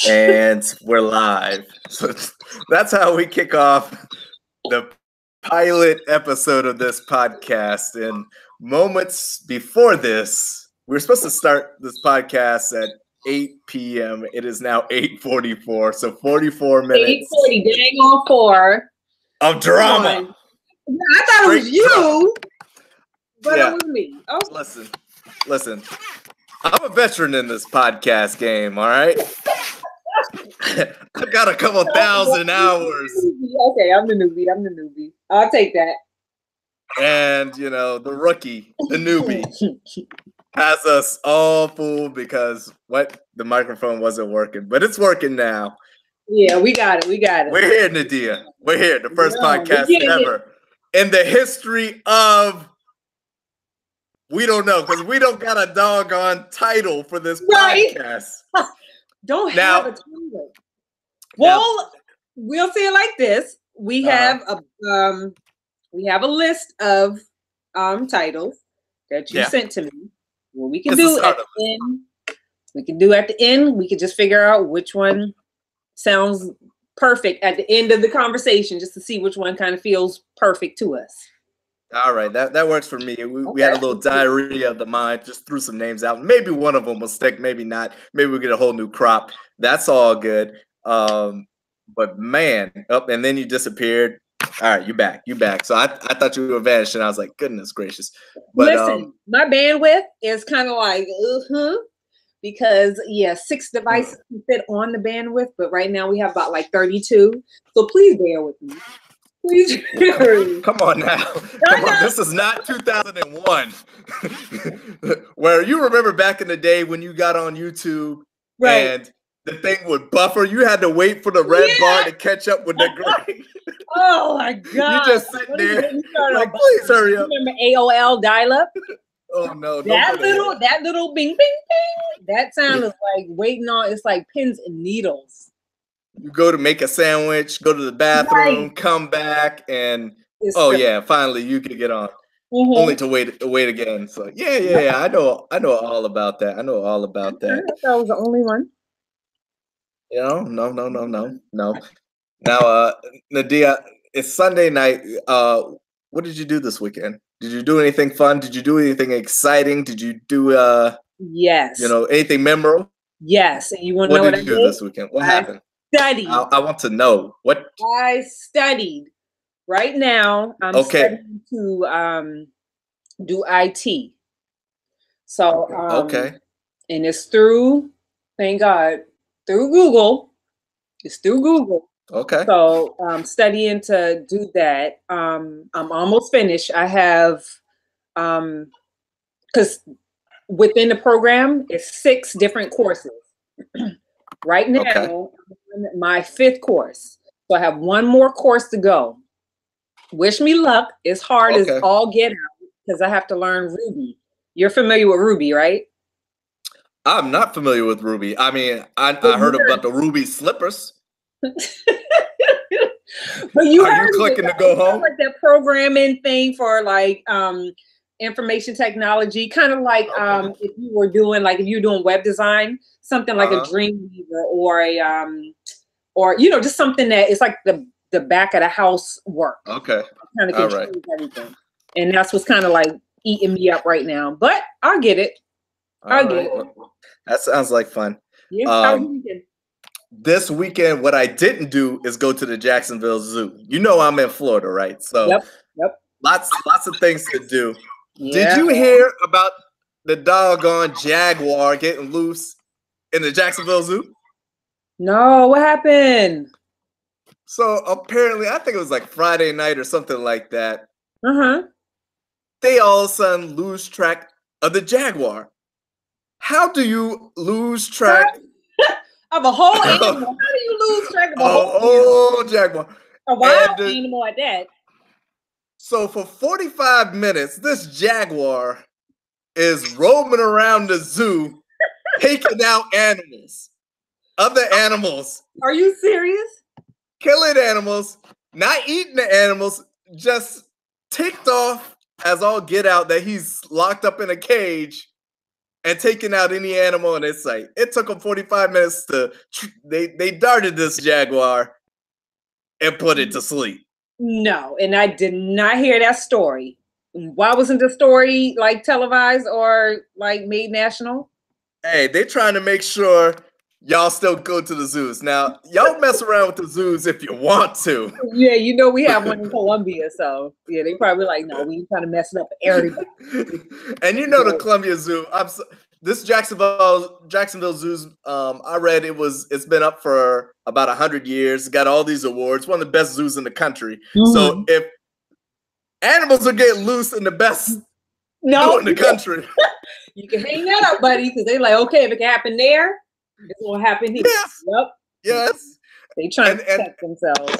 And we're live. So that's how we kick off the pilot episode of this podcast. And moments before this, we were supposed to start this podcast at 8 p.m. It is now 8:44, so 44 minutes 8:40, dang on 4. of drama. I thought it was you, but Yeah. it was me. Oh, Listen. I'm a veteran in this podcast game, all right? I've got a couple thousand hours. Okay, I'm the newbie. I'll take that. And, you know, the rookie, the newbie, has us all fooled because the microphone wasn't working, but it's working now. Yeah, we got it. We're here, Nadia. We're here. The first podcast ever in the history of. We don't know because we don't got a doggone title for this podcast. Don't have a title. Well, we'll say it like this: we have a list of titles that you sent to me. What we can do at the end, we can just figure out which one sounds perfect at the end of the conversation, just to see which one kind of feels perfect to us. All right, that works for me. We had a little diarrhea of the mind, just threw some names out. Maybe one of them will stick, maybe not. Maybe we'll get a whole new crop. That's all good. But man, and then you disappeared. All right, you back. So I thought you were vanished, and I was like, goodness gracious. But listen, my bandwidth is kind of like, because 6 devices can fit on the bandwidth, but right now we have about like 32. So please bear with me. Please. Come on now. Come on. This is not 2001. Where you remember back in the day when you got on YouTube and the thing would buffer. You had to wait for the red bar to catch up with the green. Oh my God. You just sit there like, please hurry up. Remember AOL dial-up? Oh no. That little bing, bing, bing. That sound is like waiting on, it's like pins and needles. You go to make a sandwich, go to the bathroom, come back, and finally you can get on. Only to wait again. So I know all about that. I know all about that. That was the only one. No. Now, Nadia, it's Sunday night. What did you do this weekend? Did you do anything fun? Did you do anything exciting? Did you do yes, anything memorable? Yes. And you want to know what I did this weekend? What happened? Studied. I want to know what I studied. Right now, I'm studying to do IT. So and it's through, thank God, through Google. It's through Google. Okay. So I'm studying to do that. I'm almost finished. I have because within the program it's 6 different courses. Right now, I'm on my 5th course. So I have one more course to go. Wish me luck. It's hard as all get out because I have to learn Ruby. You're familiar with Ruby, right? I'm not familiar with Ruby. I mean, I heard about the Ruby slippers. But you are you clicking to go home? Like that programming thing for like information technology, kind of like if you were doing web design, something like a Dreamweaver or a or just something that is like the back of the house work. Okay. Kind of controls everything. And that's what's kind of like eating me up right now. But I'll get it. I'll get it. That sounds like fun. Yeah. This weekend, what I didn't do is go to the Jacksonville Zoo. You know I'm in Florida, right? So yep. Lots of things to do. Yeah. Did you hear about the doggone jaguar getting loose in the Jacksonville Zoo? No, what happened? So apparently, I think it was like Friday night or something like that. They all of a sudden lose track of the jaguar. How do you lose track of a whole animal? How do you lose track of a whole jaguar? A wild animal like that. So for 45 minutes, this jaguar is roaming around the zoo, taking out other animals. Are you serious? Killing animals, not eating the animals, just ticked off as all get out that he's locked up in a cage and taking out any animal in its sight. It took them 45 minutes they darted this jaguar and put it to sleep. No, and I did not hear that story. Why wasn't the story like televised or like made national? Hey, they're trying to make sure y'all still go to the zoos. Now, y'all mess around with the zoos if you want to. Yeah, you know we have one in Columbia, so yeah, they probably like, no, we ain't trying to mess it up for everybody. And you know the Columbia Zoo. This Jacksonville Zoo's. I read it's been up for about 100 years. It's got all these awards. One of the best zoos in the country. So if animals are getting loose in the best zoo in the country, you can hang that up, buddy, because they like, okay, if it can happen there, it's gonna happen here. Yes. Yep. Yes. They trying to protect themselves.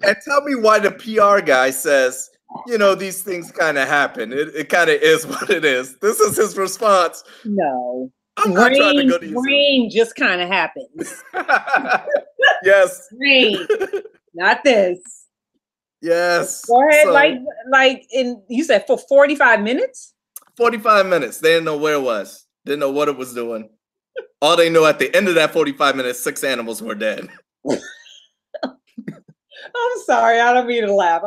And tell me why the PR guy says, you know, these things kind of happen. It kind of is what it is. This is his response. No. I'm not trying to go to you. Rain just kind of happens. Yes. Rain. Not this. Yes. Go ahead, you said for 45 minutes? 45 minutes. They didn't know where it was. Didn't know what it was doing. All they know at the end of that 45 minutes, 6 animals were dead. I'm sorry. I don't mean to laugh.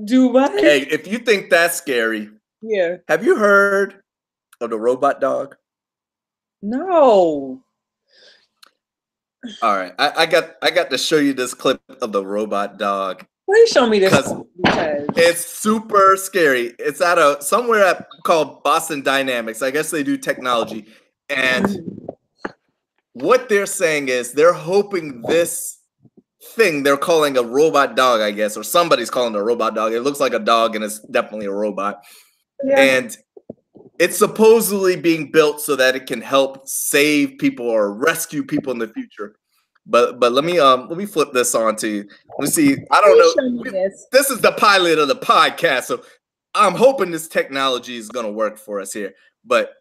Do what? Hey, if you think that's scary, yeah. Have you heard of the robot dog? No. All right. I got to show you this clip of the robot dog. Please show me this because it's super scary. It's somewhere called Boston Dynamics. I guess they do technology. And what they're saying is they're hoping this thing they're calling a robot dog, I guess, or somebody's calling it a robot dog. It looks like a dog and it's definitely a robot. Yeah. And it's supposedly being built so that it can help save people or rescue people in the future. But let me flip this on to you. Let me see. I don't know. This is the pilot of the podcast, so I'm hoping this technology is going to work for us here. But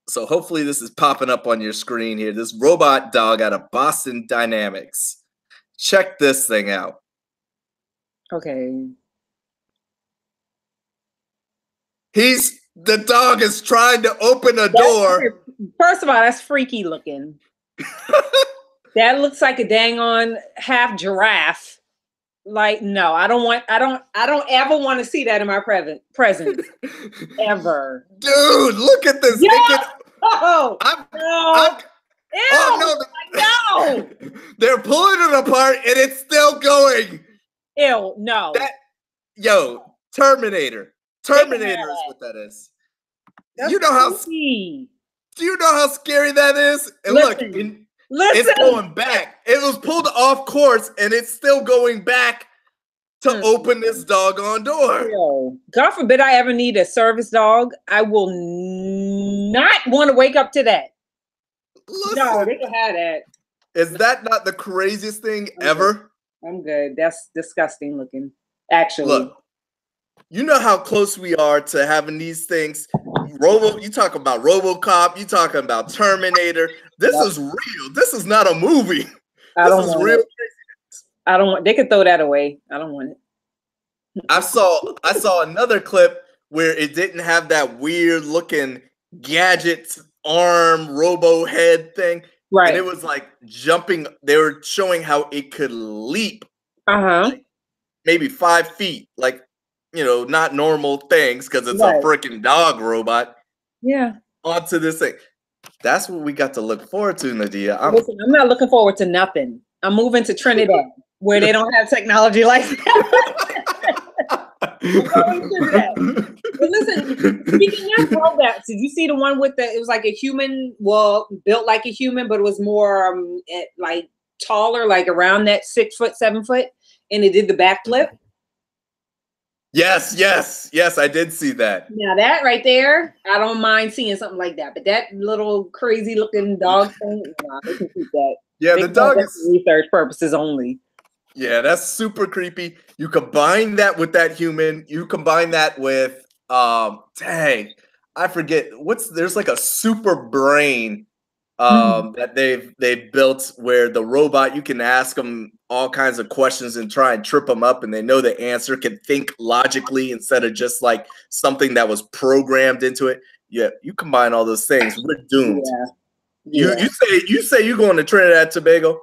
so hopefully this is popping up on your screen here. This robot dog out of Boston Dynamics. Check this thing out. Okay. The dog is trying to open a door. First of all, that's freaky looking. That looks like a dang on half giraffe. Like, no, I don't ever want to see that in my presence. Ever. Dude, look at this. Yeah. No. No. They're pulling it apart and it's still going. Ew, no. Terminator. Terminator is what that is. That's you know creepy. Do you know how scary that is? And listen. It's going back. It was pulled off course and it's still going back to open this doggone door. Yo, God forbid I ever need a service dog. I will not want to wake up to that. Listen, no, they can have that. Is that not the craziest thing ever? I'm good. That's disgusting looking. Actually. Look, you know how close we are to having these things. You talk about RoboCop. You talking about Terminator. This is real. This is not a movie. This is real. I don't want. They could throw that away. I don't want it. I saw another clip where it didn't have that weird looking gadget arm robo head thing. Right. And it was like jumping. They were showing how it could leap. Like maybe 5 feet. Like, you know, not normal things because it's a freaking dog robot. Yeah. Onto this thing. That's what we got to look forward to, Nadia. Listen, I'm not looking forward to nothing. I'm moving to Trinidad where they don't have technology like that. But listen, speaking of robots, did you see the one with it was like a human, built like a human, but it was more like taller, like around that 6 foot, 7 foot, and it did the backflip? Yes, I did see that. Now that right there, I don't mind seeing something like that. But that little crazy looking dog thing, they can keep that. Yeah, the dog is research purposes only. Yeah, that's super creepy. You combine that with that human. You combine that with dang, I forget there's like a super brain that they've built where the robot, you can ask them all kinds of questions and try and trip them up and they know the answer, can think logically instead of just like something that was programmed into it. Yeah, you combine all those things, we're doomed. Yeah. You say you're going to Trinidad and Tobago.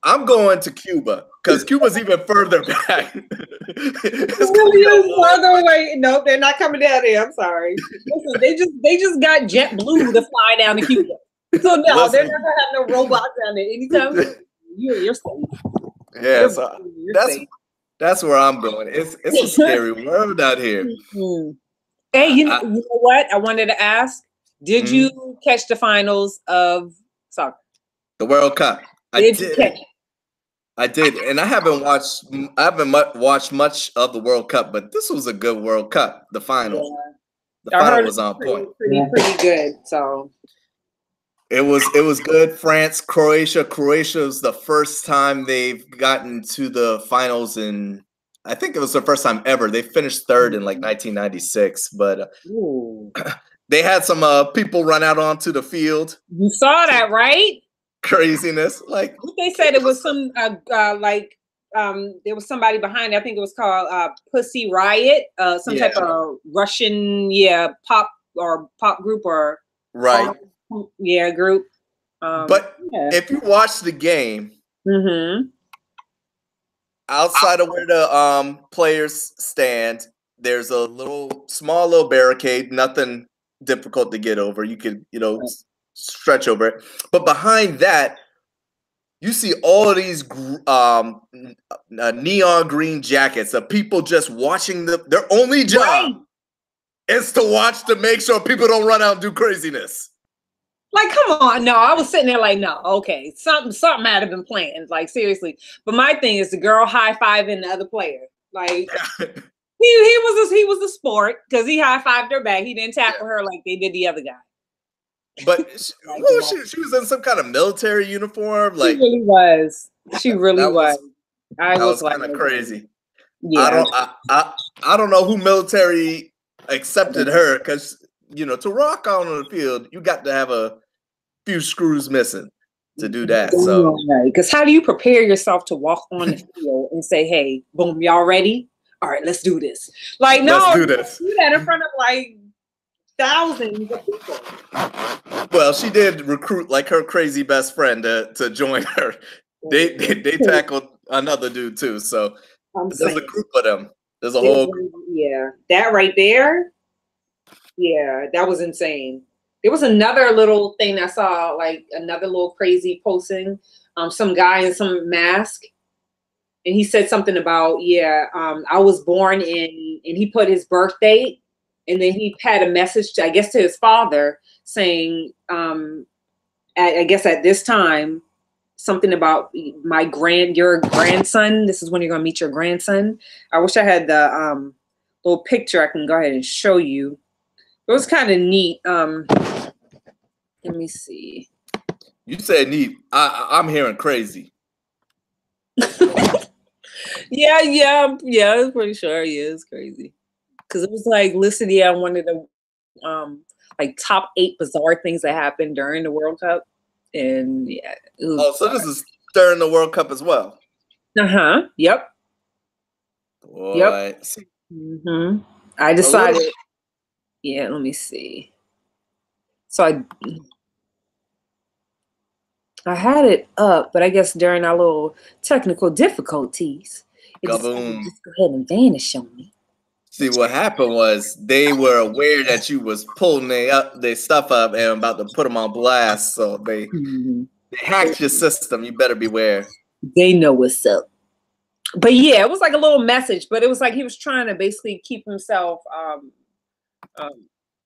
I'm going to Cuba because Cuba's even further back. It's really is further away. Nope, they're not coming down there. I'm sorry. Listen, they just got JetBlue to fly down to Cuba. So no, they're not gonna have no robots down there anytime soon. You're safe. Yeah, so that's where I'm going. It's a scary world out here. Mm-hmm. Hey, you know what? I wanted to ask: did you catch the finals of soccer? The World Cup. I did, and I haven't watched much of the World Cup, but this was a good World Cup. The final, the final was on point. Pretty good. So it was good. France, Croatia. Croatia was the first time they've gotten to the finals in. I think it was the first time ever. They finished third in like 1996, but they had some people run out onto the field. You saw that, right? Craziness. Like they said, it was some there was somebody behind it. I think it was called Pussy Riot, some type of Russian pop group or group. But if you watch the game, outside of where the players stand, there's a small little barricade, nothing difficult to get over. You could, stretch over it. But behind that, you see all of these neon green jackets of people just watching their only job is to watch to make sure people don't run out and do craziness. Like, come on. No, I was sitting there like, no, okay. Something had to been planned. Like, seriously. But my thing is the girl high-fiving the other player. Like, he was a sport because he high-fived her back. He didn't tackle her like they did the other guy. But she was in some kind of military uniform. Like, she really was. That was kind of crazy. Yeah. I don't know who military accepted her because to rock on the field, you got to have a few screws missing to do that. So because how do you prepare yourself to walk on the field and say, "Hey, boom, y'all ready? All right, let's do this." Like, no, let's do this. Do that in front of like thousands of people. Well, she did recruit like her crazy best friend to join her. They tackled another dude too. So there's a group of them. There's a whole group. Yeah, that right there. Yeah, that was insane. There was another little thing I saw, like another little crazy posting. Some guy in some mask, and he said something about I was born in, and he put his birth date. And then he had a message, to his father saying, I guess at this time, something about your grandson. This is when you're going to meet your grandson. I wish I had the little picture I can go ahead and show you. It was kind of neat. Let me see. You said neat. I'm hearing crazy. Yeah, I was pretty sure. Yeah, it's crazy. Because it was like listed on one of the like top 8 bizarre things that happened during the World Cup, and so this is during the World Cup as well. Yep. Boy. Yep. I decided. Let me see. So I had it up, but I guess during our little technical difficulties, it decided to just go ahead and vanish on me. See, what happened was they were aware that you was pulling their stuff up and about to put them on blast, so they hacked your system. You better beware. They know what's up. But yeah, it was like a little message, but it was like he was trying to basically keep himself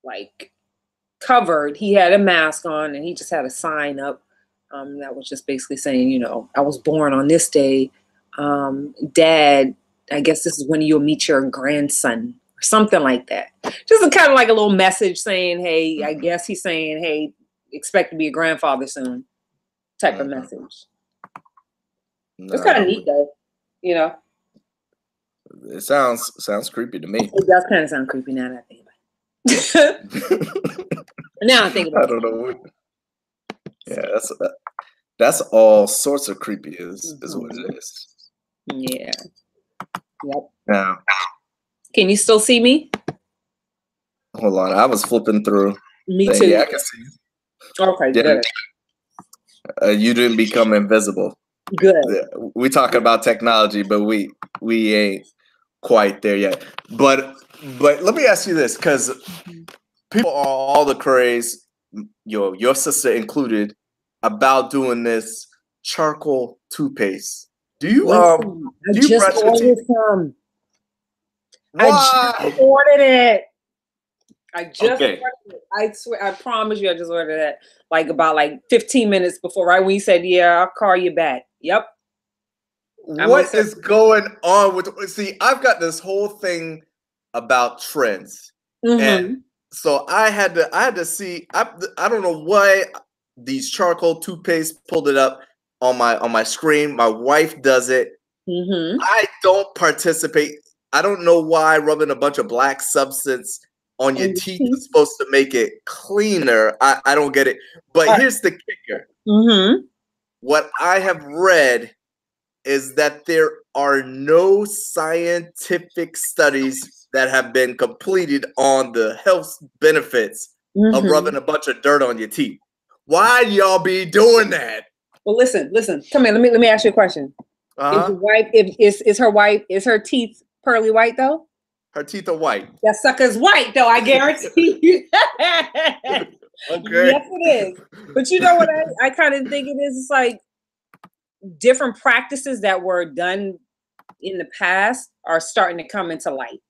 like covered. He had a mask on and he just had a sign up that was just basically saying, I was born on this day. Dad, I guess this is when you'll meet your grandson or something like that. Just kind of like a little message saying, hey, I guess he's saying, hey, expect to be a grandfather soon type of message. It's kind of neat though, It sounds creepy to me. It does kind of sound creepy now that I think about it. Now I think about it. I don't know. Yeah, that's all sorts of creepy is what it is. Yeah. Yep. Now, can you still see me? Hold on, I was flipping through. Me too. Yeah, I can see. Okay, good. You didn't become invisible. Good. We talking about technology, but we ain't quite there yet. But let me ask you this, because people are all the craze, your sister included, about doing this charcoal toothpaste. Do you I just ordered some. Why? I just ordered it. Ordered it. I swear, I promise you, I just ordered it about 15 minutes before, right when you said, "Yeah, I'll call you back." Yep. What is going on with? See, I've got this whole thing about trends, and so I had to see. I don't know why these charcoal toothpaste pulled it up on my screen. My wife does it. I don't participate. I don't know why rubbing a bunch of black substance on your teeth is supposed to make it cleaner. I don't get it. But here's the kicker. What I have read is that there are no scientific studies that have been completed on the health benefits of rubbing a bunch of dirt on your teeth. Why y'all be doing that? Well, listen. Come here. Let me ask you a question. Is her teeth pearly white though? Her teeth are white. That sucker's white though, I guarantee you. Okay. Yes, it is. But you know what I kind of think it is? It's like different practices that were done in the past are starting to come into light.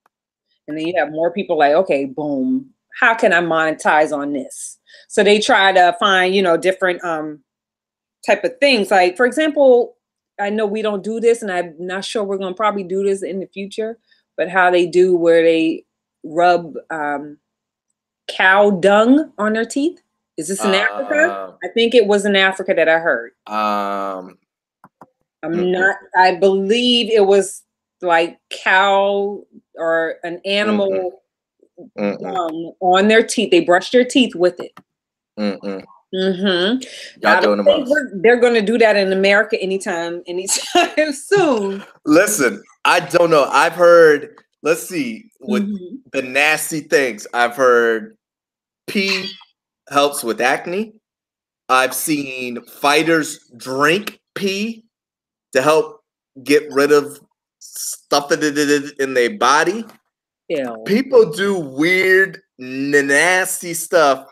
And then you have more people like, okay, boom, how can I monetize on this? So they try to find, different type of things. Like, for example, I know we don't do this, and I'm not sure we're going to probably do this in the future, but how they do where they rub cow dung on their teeth. Is this in Africa? I think it was in Africa that I heard. I'm not, I believe it was like cow or an animal dung on their teeth. They brushed their teeth with it. I don't think they're going to do that in America anytime soon. Listen, I don't know. I've heard, let's see, with the nasty things, I've heard pee helps with acne. I've seen fighters drink pee to help get rid of stuff that it did in their body. Ew. People do weird, nasty stuff.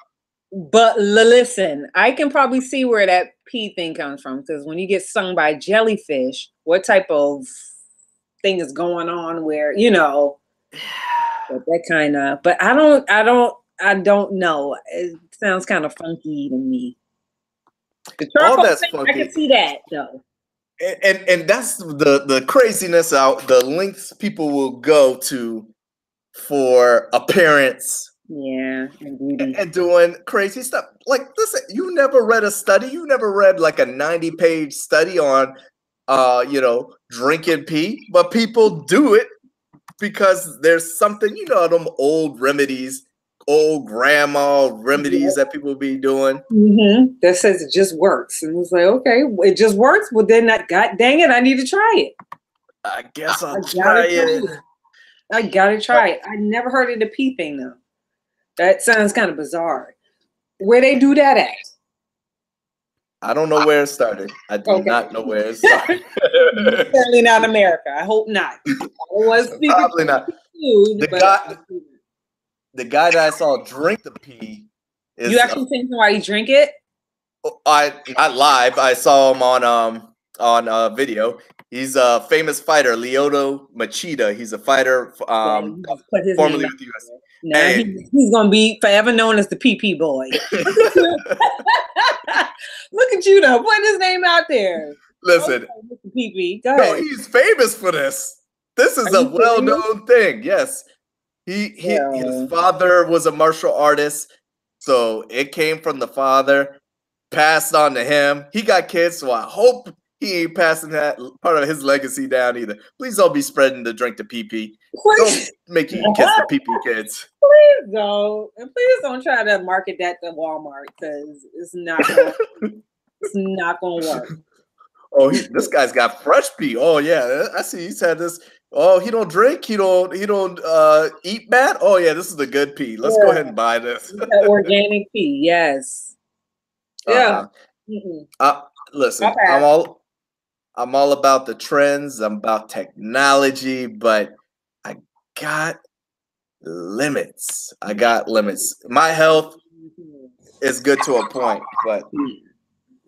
But listen, I can probably see where that pee thing comes from, because when you get stung by jellyfish, what type of thing is going on where, that kind of, but I don't know. It sounds kind of funky to me. All that's funky. I can see that though. And that's the craziness out, the lengths people will go to for appearance. Yeah, and doing crazy stuff. Like, listen, you never read a study. You never read like a 90-page study on, drinking pee, but people do it because there's something, them old remedies, old grandma remedies that people be doing. That says it just works. And it's like, okay, it just works. Well, then God dang it, I need to try it. I guess I'll try it. I gotta try it. I never heard of the pee thing though. That sounds kind of bizarre. Where they do that at? I don't know where it started. I do not know where it started. Certainly not America. I hope not. Probably not. The guy that I saw drink the pee is. You actually seen somebody drink it? Not live. I saw him on video. He's a famous fighter, Lyoto Machida. He's a fitter, formerly with the U.S. Nah, he's gonna be forever known as the PP boy. Look at you though, putting his name out there. Listen, PP. Go ahead. No, he's famous for this. This is a well-known thing. Yes, his father was a martial artist, so it came from the father, passed on to him. He got kids, so I hope he ain't passing that part of his legacy down either. Please don't be spreading the drink to PP. Don't make you kiss the PP kids. Please don't. And please don't try to market that to Walmart, because it's not going to work. Oh, this guy's got fresh pee. Oh, yeah. I see he's had this Oh, he don't drink. He don't eat bad. Oh yeah, this is the good pea. Let's go ahead and buy this. Organic pea, yes. Yeah. Listen, I'm all about the trends. I'm about technology, but I got limits. My health is good to a point, but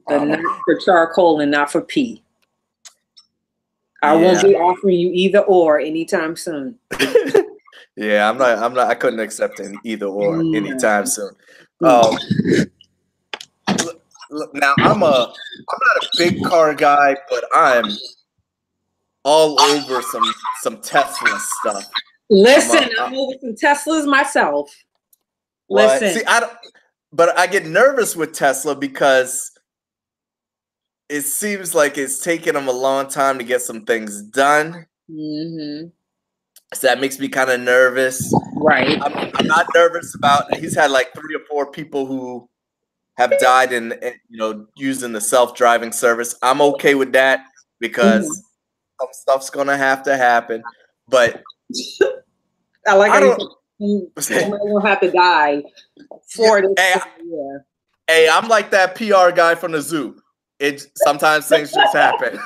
not for charcoal and not for pea. I won't be offering you either or anytime soon. Yeah, I'm not. I couldn't accept an either or anytime soon. Now I'm not a big car guy, but I'm all over some Tesla stuff. Listen, I'm over some Teslas myself. Listen, see, but I get nervous with Tesla because it seems like it's taking them a long time to get some things done. So that makes me kind of nervous. Right. I'm not nervous about. He's had like 3 or 4 people who have died in using the self-driving service. I'm okay with that because some stuff's gonna have to happen. But I somebody will have to die for this. Hey, I'm like that PR guy from the zoo. Sometimes things just happen,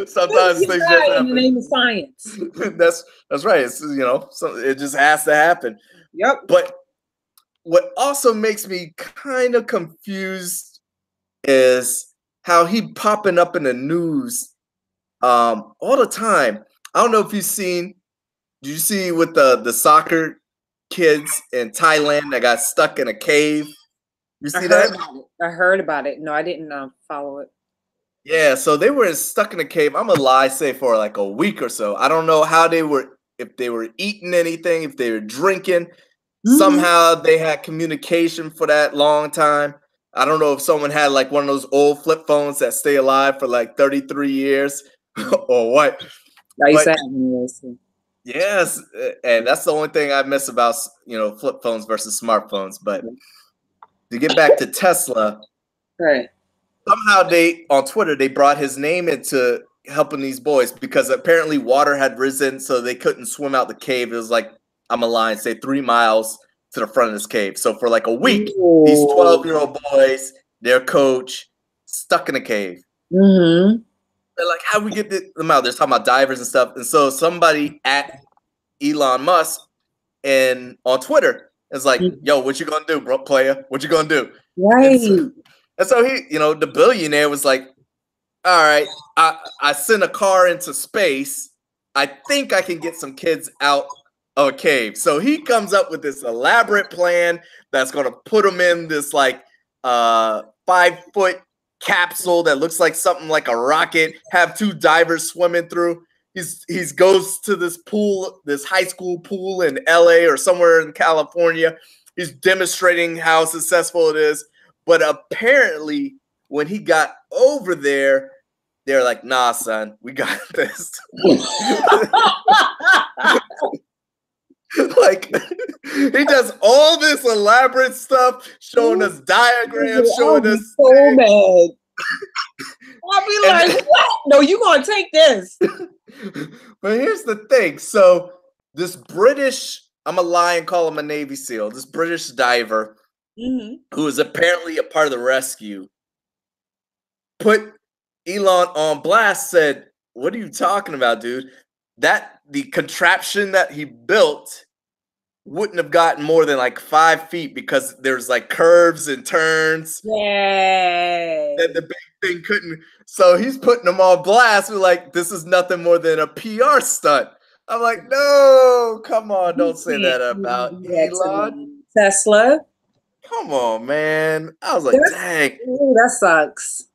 Sometimes things just happen. In the name of science. That's right. It's it just has to happen. Yep. But what also makes me kind of confused is how he popping up in the news all the time. I don't know if you've seen. Did you see with the soccer kids in Thailand that got stuck in a cave? You see that? I heard about it. No, I didn't follow it. Yeah, so they were stuck in a cave. I'm gonna lie, say for like a week or so. I don't know how if they were eating anything, if they were drinking. Somehow they had communication for that long time. I don't know if someone had like one of those old flip phones that stay alive for like 33 years or what. Yes, and that's the only thing I miss about flip phones versus smartphones. But to get back to Tesla, right? Somehow on Twitter they brought his name into helping these boys because apparently water had risen, so they couldn't swim out the cave. It was like, I'm a line, say 3 miles to the front of this cave. So for like a week, these 12-year-old boys, their coach, stuck in a cave. They're like, how do we get them out? They're talking about divers and stuff. And so somebody at Elon Musk on Twitter is like, yo, what you gonna do, bro, player? What you gonna do? Right. And so he, the billionaire was like, all right, I sent a car into space. I think I can get some kids out of a cave. So he comes up with this elaborate plan that's going to put them in this like 5-foot capsule that looks like something like a rocket, have 2 divers swimming through. He's goes to this pool, this high school pool in LA or somewhere in California. He's demonstrating how successful it is. But apparently when he got over there, they're like, nah, son, we got this. Like, he does all this elaborate stuff, showing us diagrams, showing us. So mad. I'll be like, what? No, you gonna take this. But here's the thing. So this British, I'm a lie and call him a Navy SEAL, this British diver, who is apparently a part of the rescue, put Elon on blast, said, what are you talking about, dude? The contraption that he built wouldn't have gotten more than like 5 feet because there's like curves and turns. Yeah. That the big thing couldn't. So he's putting them on blast. We're like, this is nothing more than a PR stunt. I'm like, no, come on, don't say that about Elon. Tesla. Come on, man. I was like, dang. Ooh, that sucks.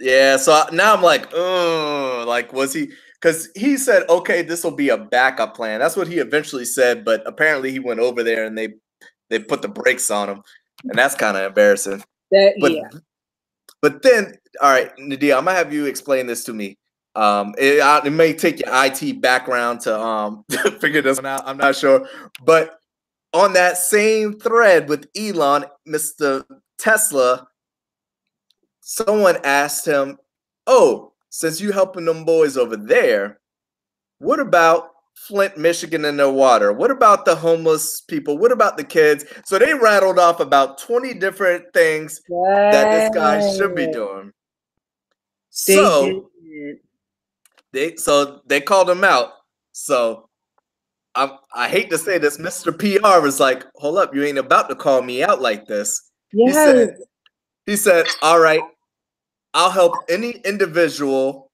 Yeah, so now I'm like, oh, like, was he? Because he said, okay, this will be a backup plan. That's what he eventually said, but apparently he went over there and they put the brakes on him, and that's kind of embarrassing. But then, all right, Nadia, I'm gonna have you explain this to me. It may take your IT background to figure this one out. I'm not sure, but on that same thread with Elon, Mr. Tesla, someone asked him, oh, since you helping them boys over there, What about Flint, Michigan and their water? What about the homeless people? What about the kids? So they rattled off about 20 different things that this guy should be doing. So they called him out. So I hate to say this, Mr. PR was like, hold up, you ain't about to call me out like this. Yes. He said, all right, I'll help any individual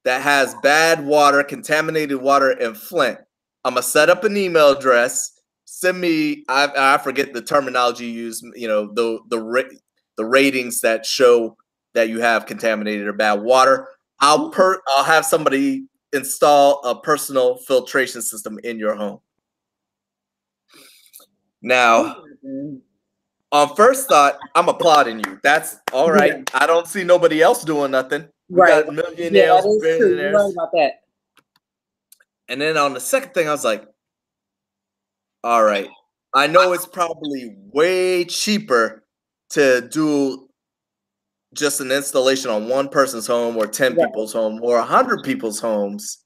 that has bad water, contaminated water in Flint. I'm gonna set up an email address. Send me. I forget the terminology you use. You know, the ratings that show that you have contaminated or bad water. I'll have somebody install a personal filtration system in your home. Now, on first thought, I'm applauding you. That's all right. Yeah. I don't see nobody else doing nothing. We got millionaires, billionaires. You're right about that. And then on the second thing, I was like, all right, I know it's probably way cheaper to do just an installation on one person's home or 10 people's home or 100 people's homes.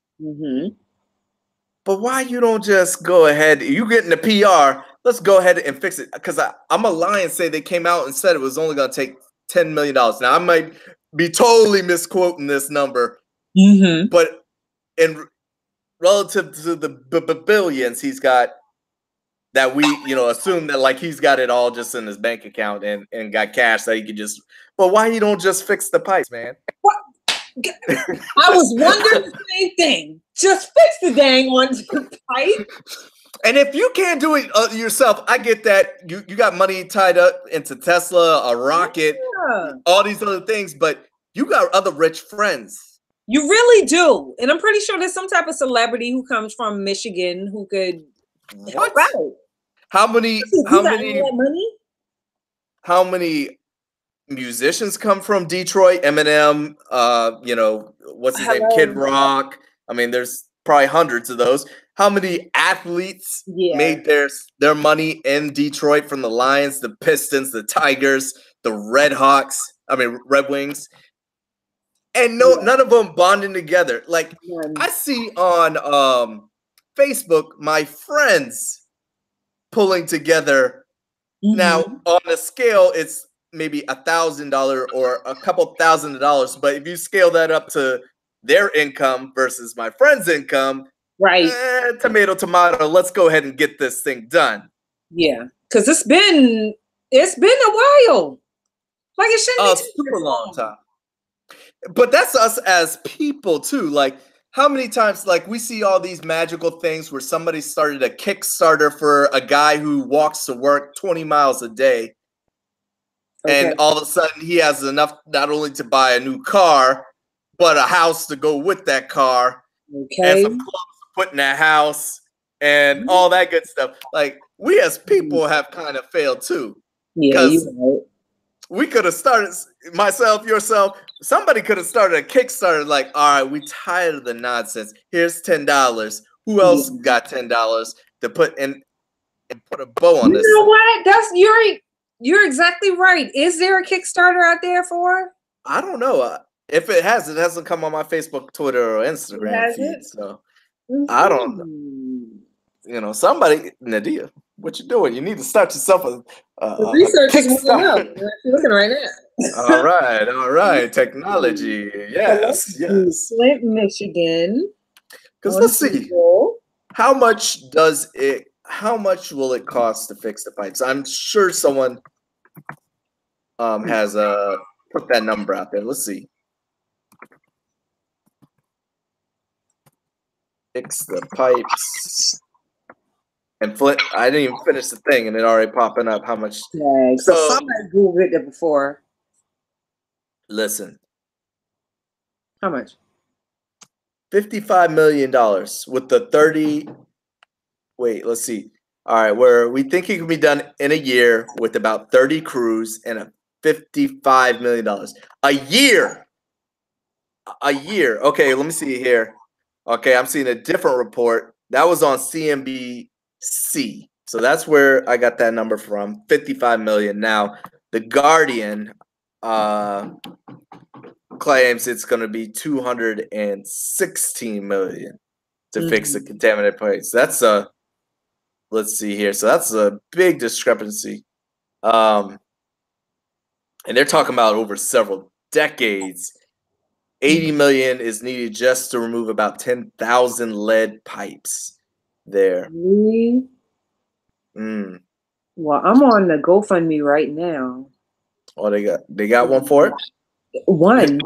But why you don't just go ahead? You get in the PR. Let's go ahead and fix it. Because I'm a lie and say they came out and said it was only going to take $10 million. Now, I might be totally misquoting this number. But in relative to the billions he's got, that we, assume that like he's got it all just in his bank account and got cash that he could just. But why you don't just fix the pipes, man? What? I was wondering the same thing. Just fix the dang on pipe. And if you can't do it yourself, I get that you got money tied up into Tesla, a rocket, all these other things, but you got other rich friends. You really do. And I'm pretty sure there's some type of celebrity who comes from Michigan who could help out. How many musicians come from Detroit? Eminem, what's his name? Kid Rock. I mean, there's probably hundreds of those. How many athletes made their money in Detroit from the Lions, the Pistons, the Tigers, the Red Wings? And none of them bonding together. Like I see on Facebook, my friends pulling together. Now on a scale, it's maybe $1,000 or a couple $1,000. But if you scale that up to their income versus my friend's income, tomato, let's go ahead and get this thing done. Yeah, because it's been a while. Like it shouldn't be super long time. But that's us as people too. Like how many times like we see all these magical things where somebody started a Kickstarter for a guy who walks to work 20 miles a day. And all of a sudden he has enough not only to buy a new car, but a house to go with that car. And some clothes to put in that house and all that good stuff. Like we as people have kind of failed too. Yeah, we could have started, myself, yourself, somebody could have started a Kickstarter like, all right, we tired of the nonsense. Here's $10. Who else got $10 to put in and put a bow on this? You know what? You're exactly right. Is there a Kickstarter out there for? I don't know. If it hasn't come on my Facebook, Twitter, or Instagram feed. So I don't know. Somebody, Nadia, what you doing? You need to start yourself the research is moving up. You're looking right now. all right. Technology. Yes. Flint, Michigan. Because let's see. How much will it cost to fix the pipes? I'm sure someone has put that number out there. Let's see. Fix the pipes. And Flint, I didn't even finish the thing, and it already popping up. How much? Yeah, so somebody Googled it before. Listen. How much? $55 million with the 30. Wait, let's see. All right, we think it can be done in a year with about 30 crews and a $55 million a year. A year. Okay, let me see here. Okay, I'm seeing a different report. That was on CNBC. So that's where I got that number from, 55 million. Now, The Guardian claims it's going to be 216 million. to fix the contaminated pipes. That's let's see here. So that's a big discrepancy. And they're talking about over several decades. 80 million is needed just to remove about 10,000 lead pipes there. Really? Well, I'm on the GoFundMe right now. Oh, they got one for it? One.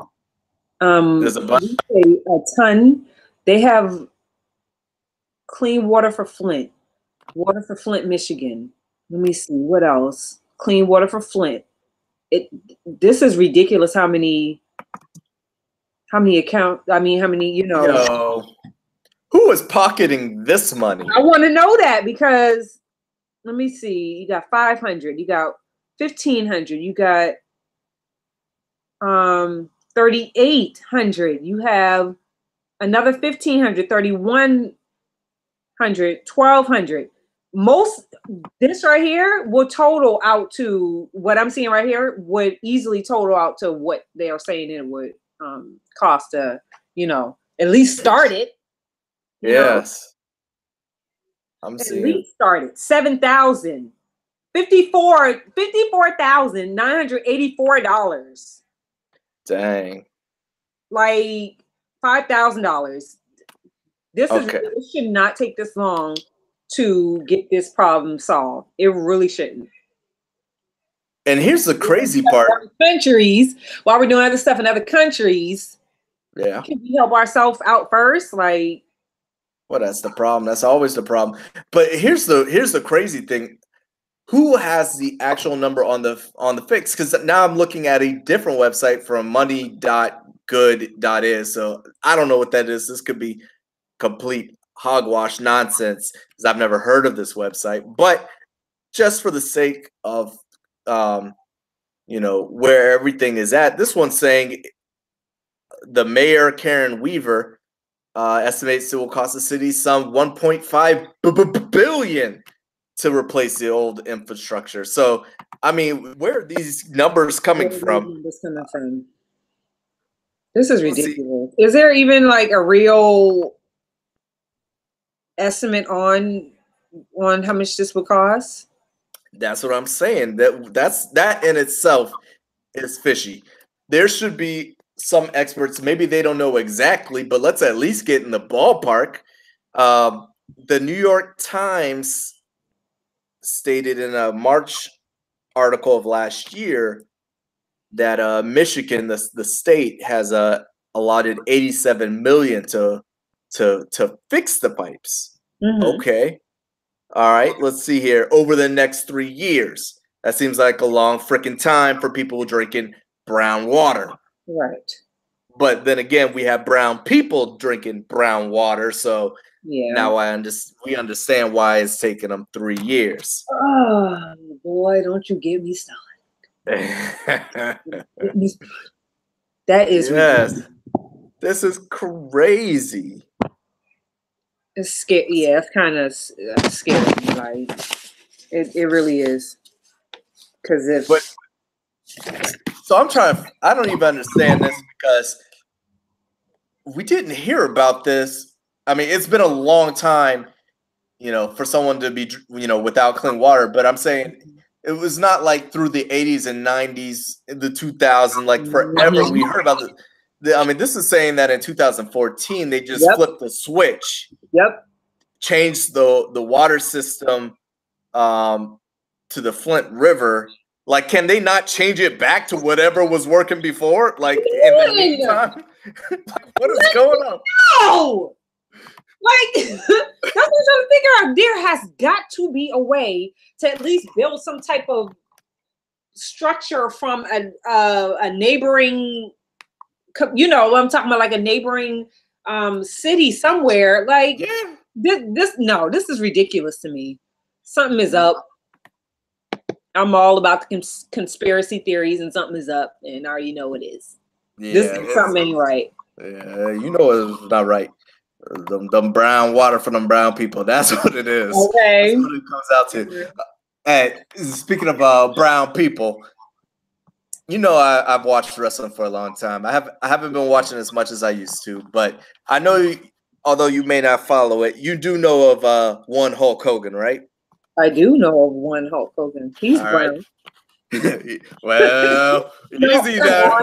There's a bunch. A ton. They have Clean Water for Flint. Water for Flint, Michigan. Let me see. What else? Clean Water for Flint. This is ridiculous how many accounts, how many, Yo, who is pocketing this money? I want to know that, because let me see. You got 500, you got 1,500, you got 3,800, you have another 1,500, 3,100, 1,200. This right here will total out to what I'm seeing right here would easily total out to what they are saying it would cost to, at least start it. Yes. I'm seeing. At least started 7,000, $54,984. Dang. Like $5,000. This should not take this long to get this problem solved. It really shouldn't. And here's the crazy part. Countries, while we're doing other stuff in other countries, yeah, can we help ourselves out first? Like, well, that's the problem. That's always the problem. But here's the crazy thing. Who has the actual number on the fix? Because now I'm looking at a different website from money.good.is. So I don't know what that is. This could be complete hogwash nonsense, because I've never heard of this website. But just for the sake of where everything is at, this one's saying the mayor, Karen Weaver, estimates it will cost the city some 1.5 billion to replace the old infrastructure. So, I mean, where are these numbers coming from? This is ridiculous. Is there even like a real estimate on how much this would cost? That's what I'm saying. That in itself is fishy. There should be some experts. Maybe they don't know exactly, but let's at least get in the ballpark. The New York Times stated in a March article of last year that Michigan, the state, has allotted 87 million to fix the pipes. Okay. All right, let's see here. Over the next 3 years. That seems like a long freaking time for people drinking brown water. Right. But then again, we have brown people drinking brown water. So now we understand why it's taking them 3 years. Oh, boy, don't you get me started. That is ridiculous. This is crazy. It's scary. Yeah, it's kind of scary. Like it really is. So I don't even understand this, because we didn't hear about this. I mean, it's been a long time, for someone to be, without clean water. But I'm saying it was not like through the 80s and 90s, the 2000s, like forever we heard about it. I mean, this is saying that in 2014 they just flipped the switch. Yep. Changed the water system to the Flint River. Like, can they not change it back to whatever was working before? Like, in the meantime, what is going on? No, like that's what I'm trying to figure out. There has got to be a way to at least build some type of structure from a neighboring. I'm talking about, like a neighboring city somewhere. Like this is ridiculous to me. Something is up. I'm all about the conspiracy theories, and something is up, and I already know it is. Something ain't right. Yeah, it's not right. Them brown water for them brown people. That's what it is. Okay. That's what it comes out to. And speaking of brown people, I've watched wrestling for a long time. I haven't been watching as much as I used to, but I know although you may not follow it, you do know of one Hulk Hogan, right? I do know of one Hulk Hogan. He's brown. Right. Well, easy now.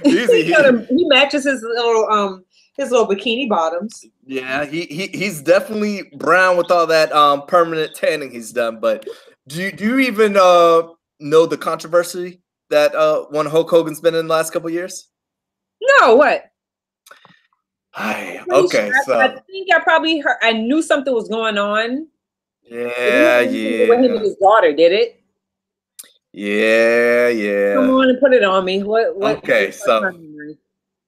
Easy. He matches his little bikini bottoms. Yeah, he's definitely brown with all that permanent tanning he's done. But do you even know the controversy that one Hulk Hogan's been in the last couple of years? No, what? Okay, so I think I probably heard. I knew something was going on. Yeah. With him and his daughter, did it? Yeah. Come on and put it on me. What? Okay, so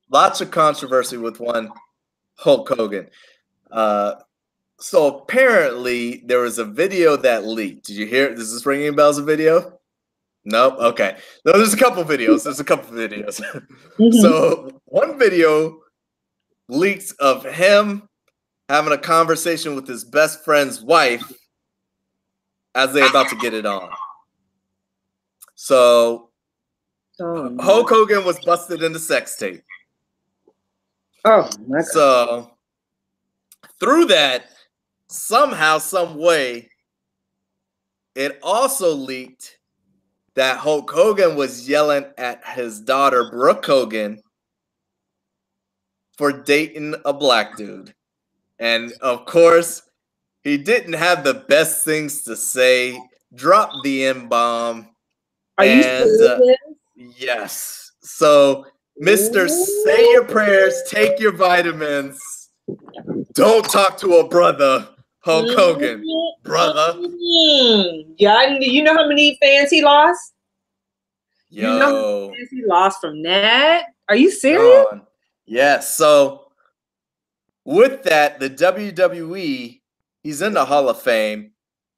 lots of controversy with one Hulk Hogan. So apparently there was a video that leaked. Did you hear? Is this ringing bells? A video? Nope. Okay. No, there's a couple videos. So one video leaks of him having a conversation with his best friend's wife as they're about to get it on. So Hulk Hogan was busted in the sex tape. Oh my God. So through that, somehow, some way, it also leaked that Hulk Hogan was yelling at his daughter, Brooke Hogan, for dating a black dude. And of course, he didn't have the best things to say, dropped the M-bomb. Are you serious? Yes. So, Mr. Say your prayers, take your vitamins. Don't talk to a brother, Hulk Hogan. Brother. Yeah, you know how many fans he lost? Yo. You know how many fans he lost from that? Are you serious? Yes. So with that, the WWE, he's in the Hall of Fame.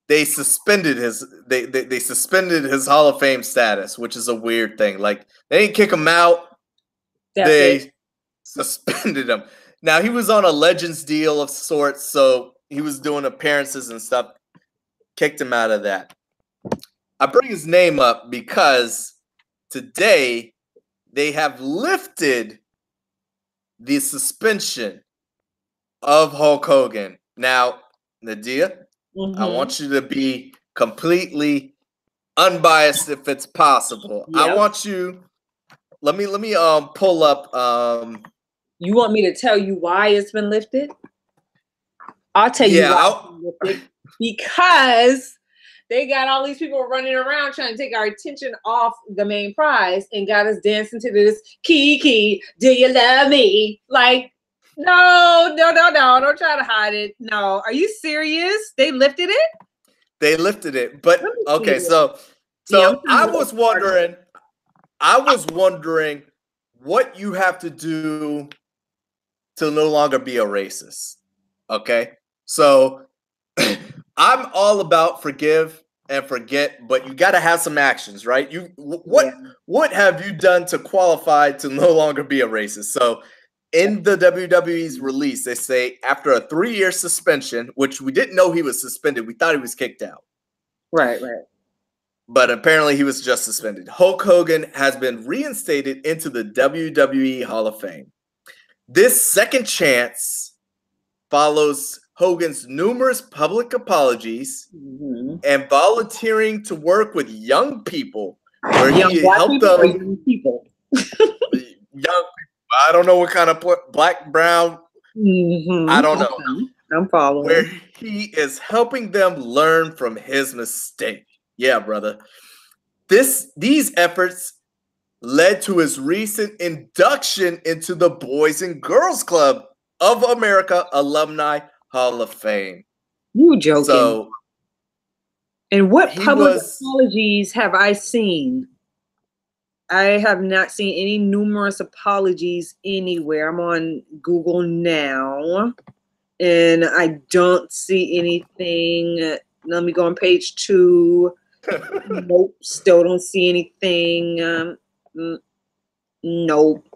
They suspended his they suspended his Hall of Fame status, which is a weird thing. Like they didn't kick him out. They suspended him. Now he was on a Legends deal of sorts, so he was doing appearances and stuff. Kicked him out of that. I bring his name up because today they have lifted the suspension of Hulk Hogan. Now, Nadia, I want you to be completely unbiased if it's possible. Yep. I want you. Let me pull up. You want me to tell you why it's been lifted? I'll tell you why it's been lifted. Because they got all these people running around trying to take our attention off the main prize and got us dancing to this Kiki, do you love me? Like, no, don't try to hide it. No, are you serious? They lifted it? They lifted it, but okay, so I was wondering what you have to do to no longer be a racist. Okay, so I'm all about forgive and forget, but you got to have some actions, right? What have you done to qualify to no longer be a racist? So in the WWE's release, they say after a 3-year suspension, which we didn't know he was suspended, we thought he was kicked out. Right. But apparently he was just suspended. Hulk Hogan has been reinstated into the WWE Hall of Fame. This second chance follows Hogan's numerous public apologies and volunteering to work with young people where he helped them. Young people. I don't know what kind of black, brown. I don't know. I'm following. Where he is helping them learn from his mistake. Yeah, brother. These efforts led to his recent induction into the Boys and Girls Club of America Alumni Hall of Fame. You joking? So, and what public apologies have I seen? I have not seen any numerous apologies anywhere. I'm on Google now, and I don't see anything. Let me go on page 2. Nope, still don't see anything. Nope.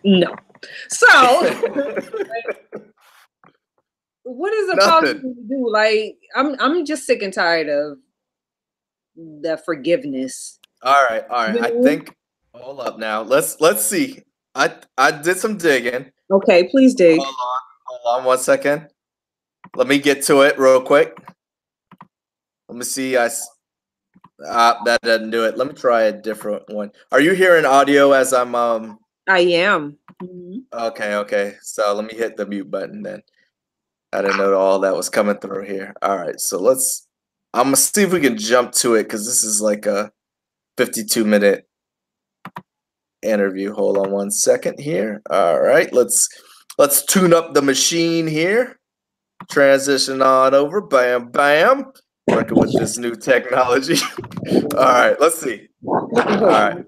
No. So, what is apology to do? Like, I'm just sick and tired of the forgiveness. All right. I think. Hold up now. Let's see. I did some digging. Okay, please dig. Hold on 1 second. Let me get to it real quick. Let me see. That doesn't do it. Let me try a different one. Are you hearing audio as I'm I am. Okay. So let me hit the mute button then. I didn't know all that was coming through here. All right, so I'm gonna see if we can jump to it because this is like a 52-minute interview. Hold on 1 second here. All right, let's tune up the machine here. Transition on over. Bam, bam. Working with this new technology. All right, let's see. All right.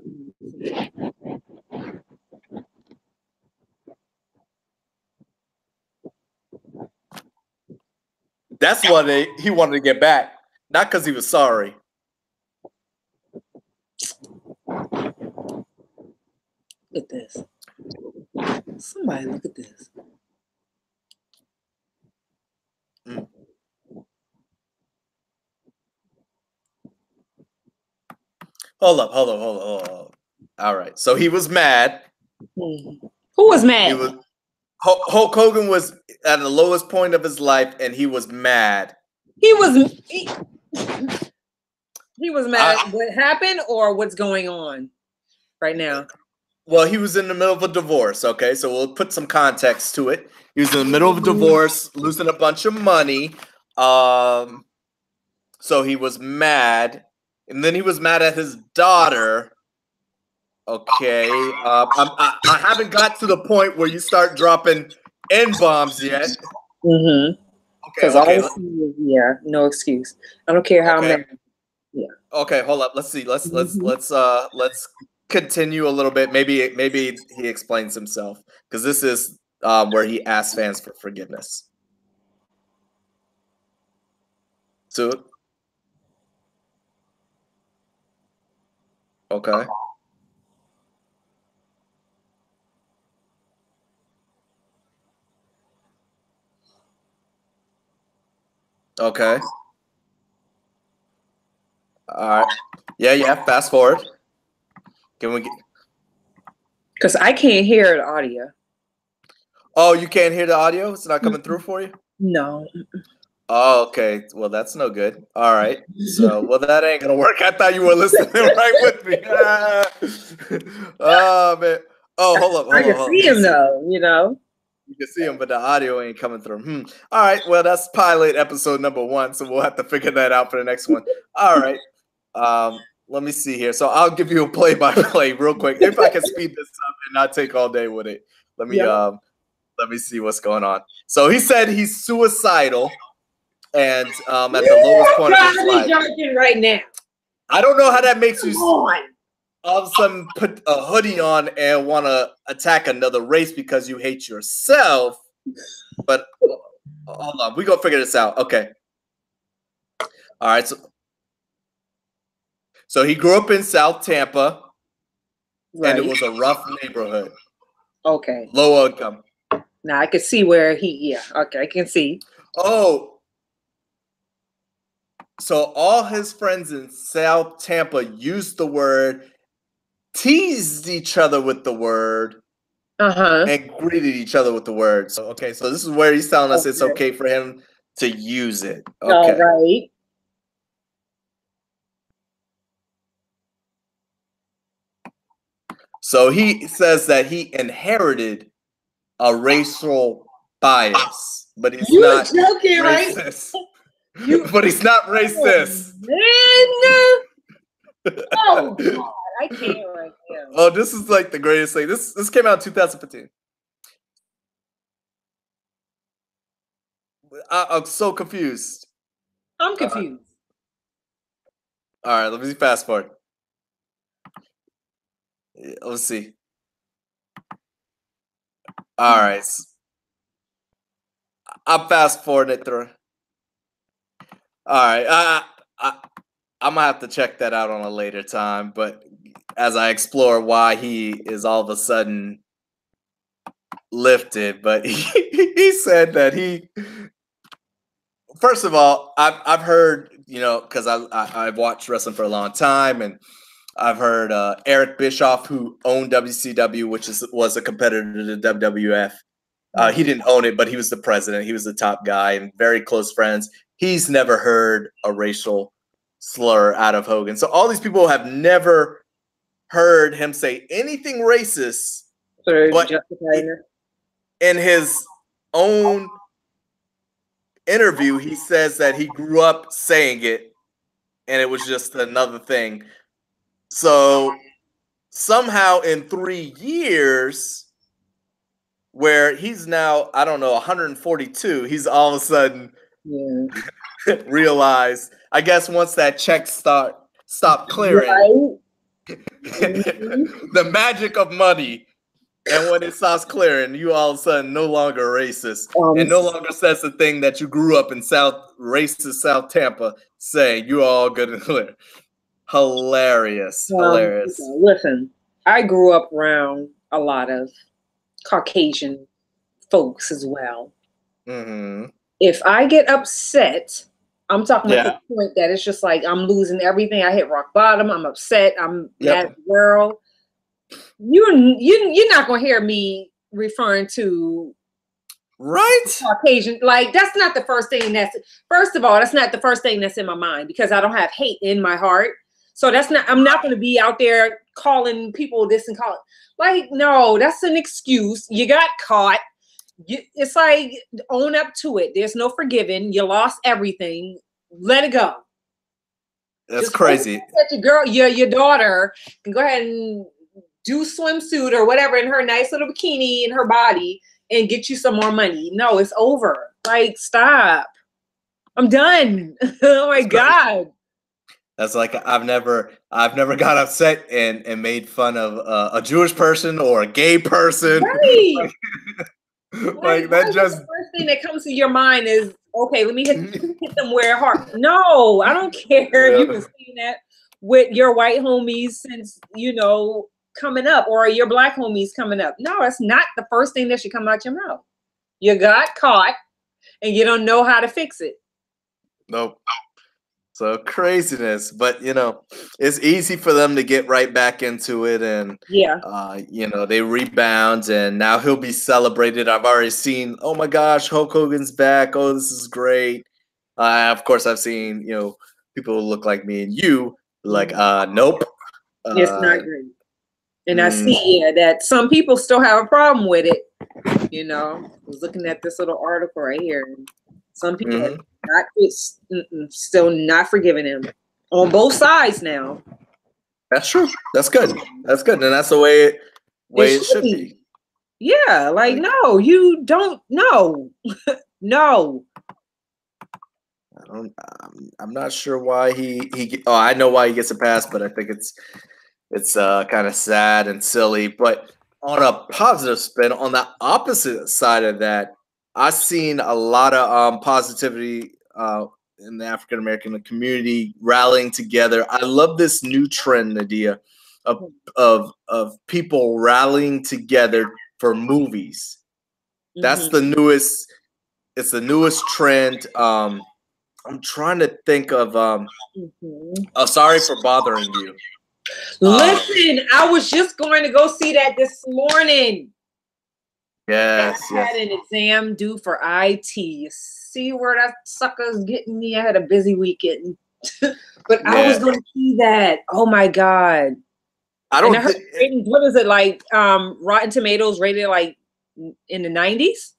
That's what he wanted to get back, not because he was sorry. Look at this. Somebody look at this. Hold up. All right. So he was mad. Who was mad? Hulk Hogan was at the lowest point of his life, and he was mad. He was mad. What happened or what's going on right now? Well, he was in the middle of a divorce, okay? So we'll put some context to it. He was in the middle of a divorce, losing a bunch of money. So he was mad. And then he was mad at his daughter. Okay. I haven't got to the point where you start dropping N-bombs yet. Mm-hmm. Because all I see is, no excuse. I don't care how many. Yeah. Okay, hold up. Let's see. Let's continue a little bit. Maybe he explains himself because this is where he asks fans for forgiveness. So, okay. Okay. All right. Yeah. Fast forward. Can we get? Because I can't hear the audio. Oh, you can't hear the audio? It's not coming through for you? No. Oh, okay. Well, that's no good. All right. So, well, that ain't gonna work. I thought you were listening right with me. Oh man. Oh, hold up. I can see him though. You can see him, but the audio ain't coming through. All right. Well, that's pilot episode number 1, so we'll have to figure that out for the next one. All right. Let me see here. So I'll give you a play-by-play real quick. If I can speed this up and not take all day with it. Let me see what's going on. So he said he's suicidal and at the lowest point of his life. Right now. I don't know how that makes you all of a sudden put a hoodie on and want to attack another race because you hate yourself. But hold on, we gonna figure this out. Okay. All right. So he grew up in South Tampa, and it was a rough neighborhood. Okay. Low income. Now I can see where okay, I can see. Oh. So all his friends in South Tampa used the word, teased each other with the word, and greeted each other with the word. So, okay, so this is where he's telling us it's okay for him to use it. Okay. All right. So he says that he inherited a racial bias, but he's not joking, racist. Right? But he's not racist. Oh God, I can't right now. Oh, this is like the greatest thing. This came out in 2015. I'm so confused. I'm confused. All right, let me fast forward. Let's see. All right. I'm fast forwarding it through. All right. I'm gonna have to check that out on a later time, but as I explore why he is all of a sudden lifted, but he said that first of all, I've heard, because I've watched wrestling for a long time, and I've heard Eric Bischoff, who owned WCW, which was a competitor to the WWF. He didn't own it, but he was the president. He was the top guy and very close friends. He's never heard a racial slur out of Hogan. So all these people have never heard him say anything racist. But in his own interview, he says that he grew up saying it, and it was just another thing. So somehow in 3 years, where he's now, I don't know, 142, he's all of a sudden realized, I guess once that check stopped clearing, the magic of money, and when it stops clearing, you all of a sudden no longer racist and no longer says the thing that you grew up in racist South Tampa saying. You all good and clear. Hilarious. Listen, I grew up around a lot of Caucasian folks as well. If I get upset, I'm talking about the point that it's just like I'm losing everything. I hit rock bottom. I'm upset. I'm mad at the world. You're not gonna hear me referring to Caucasian. Like that's not the first thing first of all, that's not the first thing that's in my mind because I don't have hate in my heart. So I'm not gonna be out there calling people this and calling like, no, that's an excuse. You got caught. It's like own up to it. There's no forgiving. You lost everything. Let it go. That's just crazy. Your daughter can go ahead and do swimsuit or whatever in her nice little bikini in her body and get you some more money. No, it's over. Like, stop. I'm done. Oh my God. That's like I've never got upset and made fun of a Jewish person or a gay person. Right. Like that just the first thing that comes to your mind is, okay, let me hit them where hard. No, I don't care if you've been saying that with your white homies since, coming up, or your black homies coming up. No, that's not the first thing that should come out your mouth. You got caught and you don't know how to fix it. Nope. So craziness, but it's easy for them to get right back into it, and they rebound, and now he'll be celebrated. I've already seen, oh my gosh, Hulk Hogan's back. Oh, this is great. Of course, I've seen people who look like me and you like, nope, it's not great. And I see that some people still have a problem with it. I was looking at this little article right here. And some people still not forgiving him on both sides now. That's true. That's good. That's good. And that's the way it should be. Yeah. Like, no, you don't. No. No. I'm not sure why I know why he gets a pass, but I think it's kind of sad and silly. But on a positive spin, on the opposite side of that, I've seen a lot of positivity in the African American community rallying together. I love this new trend, Nadia, of people rallying together for movies. That's the newest. It's the newest trend. I'm trying to think of. Sorry for bothering you. Listen, I was just going to go see that this morning. Yes, I had an exam due for IT. You see where that sucker's getting me? I had a busy weekend, but I was going to see that. Oh my God! I don't. What is it like? Rotten Tomatoes rated like in the 90s.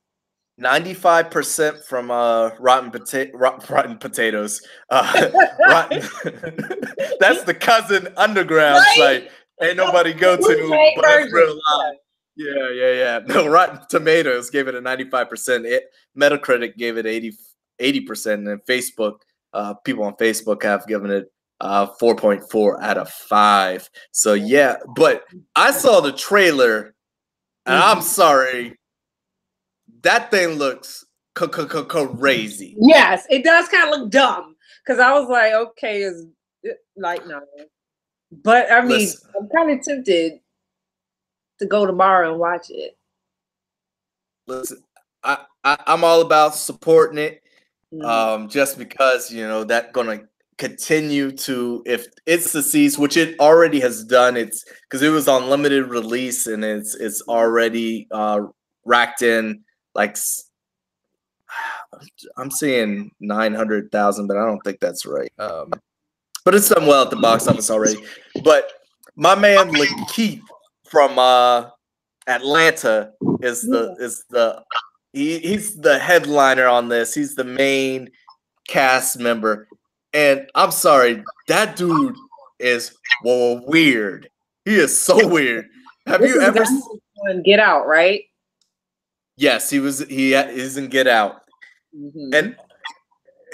95% from Rotten Potatoes. That's the cousin underground site. Ain't nobody go to, but it's real live. Yeah. No, Rotten Tomatoes gave it a 95%. Metacritic gave it 80%, and Facebook, people on Facebook have given it 4.4 out of 5. So yeah, but I saw the trailer, and I'm sorry. That thing looks crazy. Yes, it does kind of look dumb because I was like, okay, it's like no. But I mean, I'm kind of tempted to go tomorrow and watch it. Listen, I'm all about supporting it, just because that's gonna continue to, if it succeeds, which it already has done. It's because it was on limited release and it's already racked in like I'm seeing 900,000, but I don't think that's right. But it's done well at the box office already. But my man Lakeith from Atlanta is he's the headliner on this. He's the main cast member, and I'm sorry, that dude is weird. He is so weird. Have you ever seen Get Out? Right? Yes, he is in Get Out,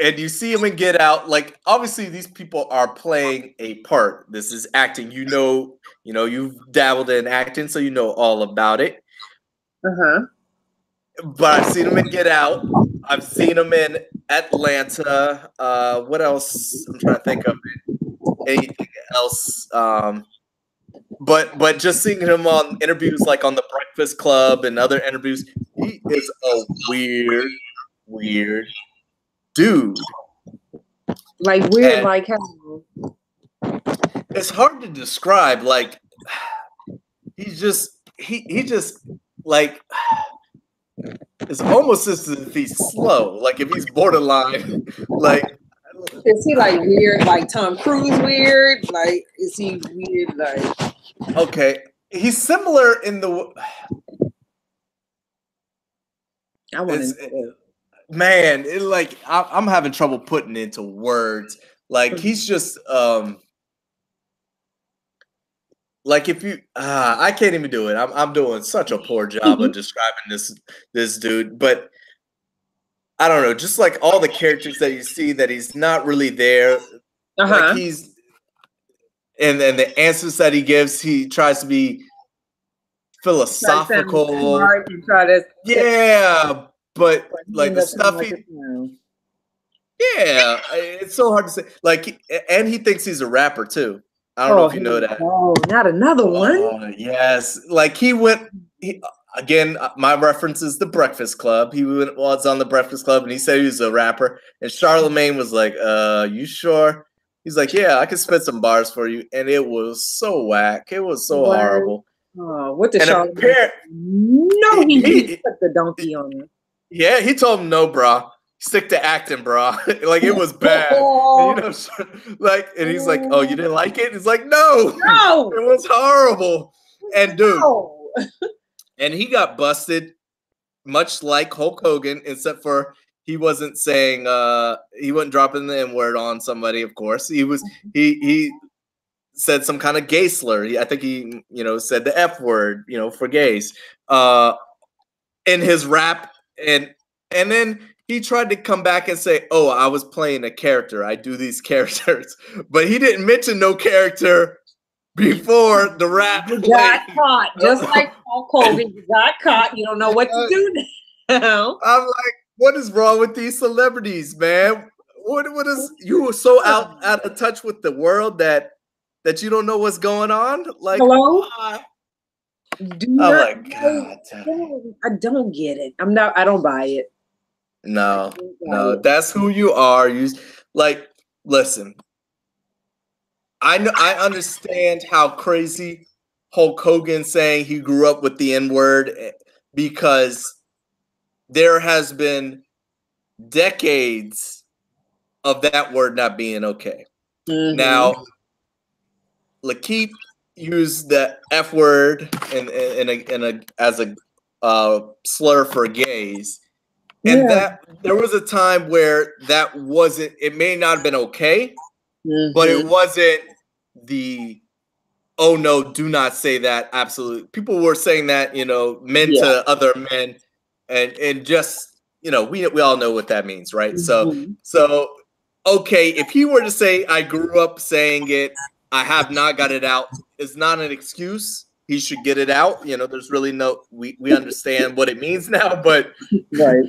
and you see him in Get Out. Like, obviously, these people are playing a part. This is acting. You know, you've dabbled in acting, so you know all about it. But I've seen him in Get Out. I've seen him in Atlanta. What else? I'm trying to think of anything else. But just seeing him on interviews like on The Breakfast Club and other interviews, he is a weird dude. Like weird, and like how? It's hard to describe. Like he just like it's almost as if he's slow. Like if he's borderline, like is he like weird, like Tom Cruise weird? Like is he weird? Like okay, he's similar in the. I want to. Man, I'm having trouble putting into words. Like he's just like if you I can't even do it. I'm doing such a poor job of describing this dude, but I don't know, just like all the characters that you see that he's not really there. Like he's and then the answers that he gives, he tries to be philosophical. Yeah, but like the stuff it's so hard to say. Like, and he thinks he's a rapper too. I don't know if you know that. Oh, not another one. Yes, like again. My reference is The Breakfast Club. He was on The Breakfast Club, and he said he was a rapper. And Charlemagne was like, "You sure?" He's like, "Yeah, I can spit some bars for you." And it was so whack. It was so horrible. Oh, what the Charlemagne? No, he put the donkey on him. Yeah, he told him, "No, bro. Stick to acting, bro." Like it was bad. And, like, and he's like, "Oh, you didn't like it?" He's like, "No, it was horrible." And dude, and he got busted, much like Hulk Hogan, except for he wasn't saying, he wasn't dropping the N-word on somebody. Of course, he said some kind of gay slur. I think he, said the F word, for gays, in his rap, and then he tried to come back and say, "Oh, I was playing a character. I do these characters," but he didn't mention no character before the rap. You got caught, just like Hulk Hogan. You got caught. You don't know what to do now. I'm like, what is wrong with these celebrities, man? What is you were so out of touch with the world that you don't know what's going on? Like, hello. God. I don't get it. I don't buy it. No, that's who you are. You like, listen. I understand how crazy Hulk Hogan saying he grew up with the N-word, because there has been decades of that word not being okay. Now, Lakeith used the F word as a slur for gays. And that there was a time where that wasn't, it may not have been okay, but it wasn't the, oh no, do not say that. Absolutely. People were saying that, men to other men, and just, we all know what that means, right? So, okay, if he were to say, I grew up saying it, I have not got it out, it's not an excuse. He should get it out. There's really we understand what it means now, but right.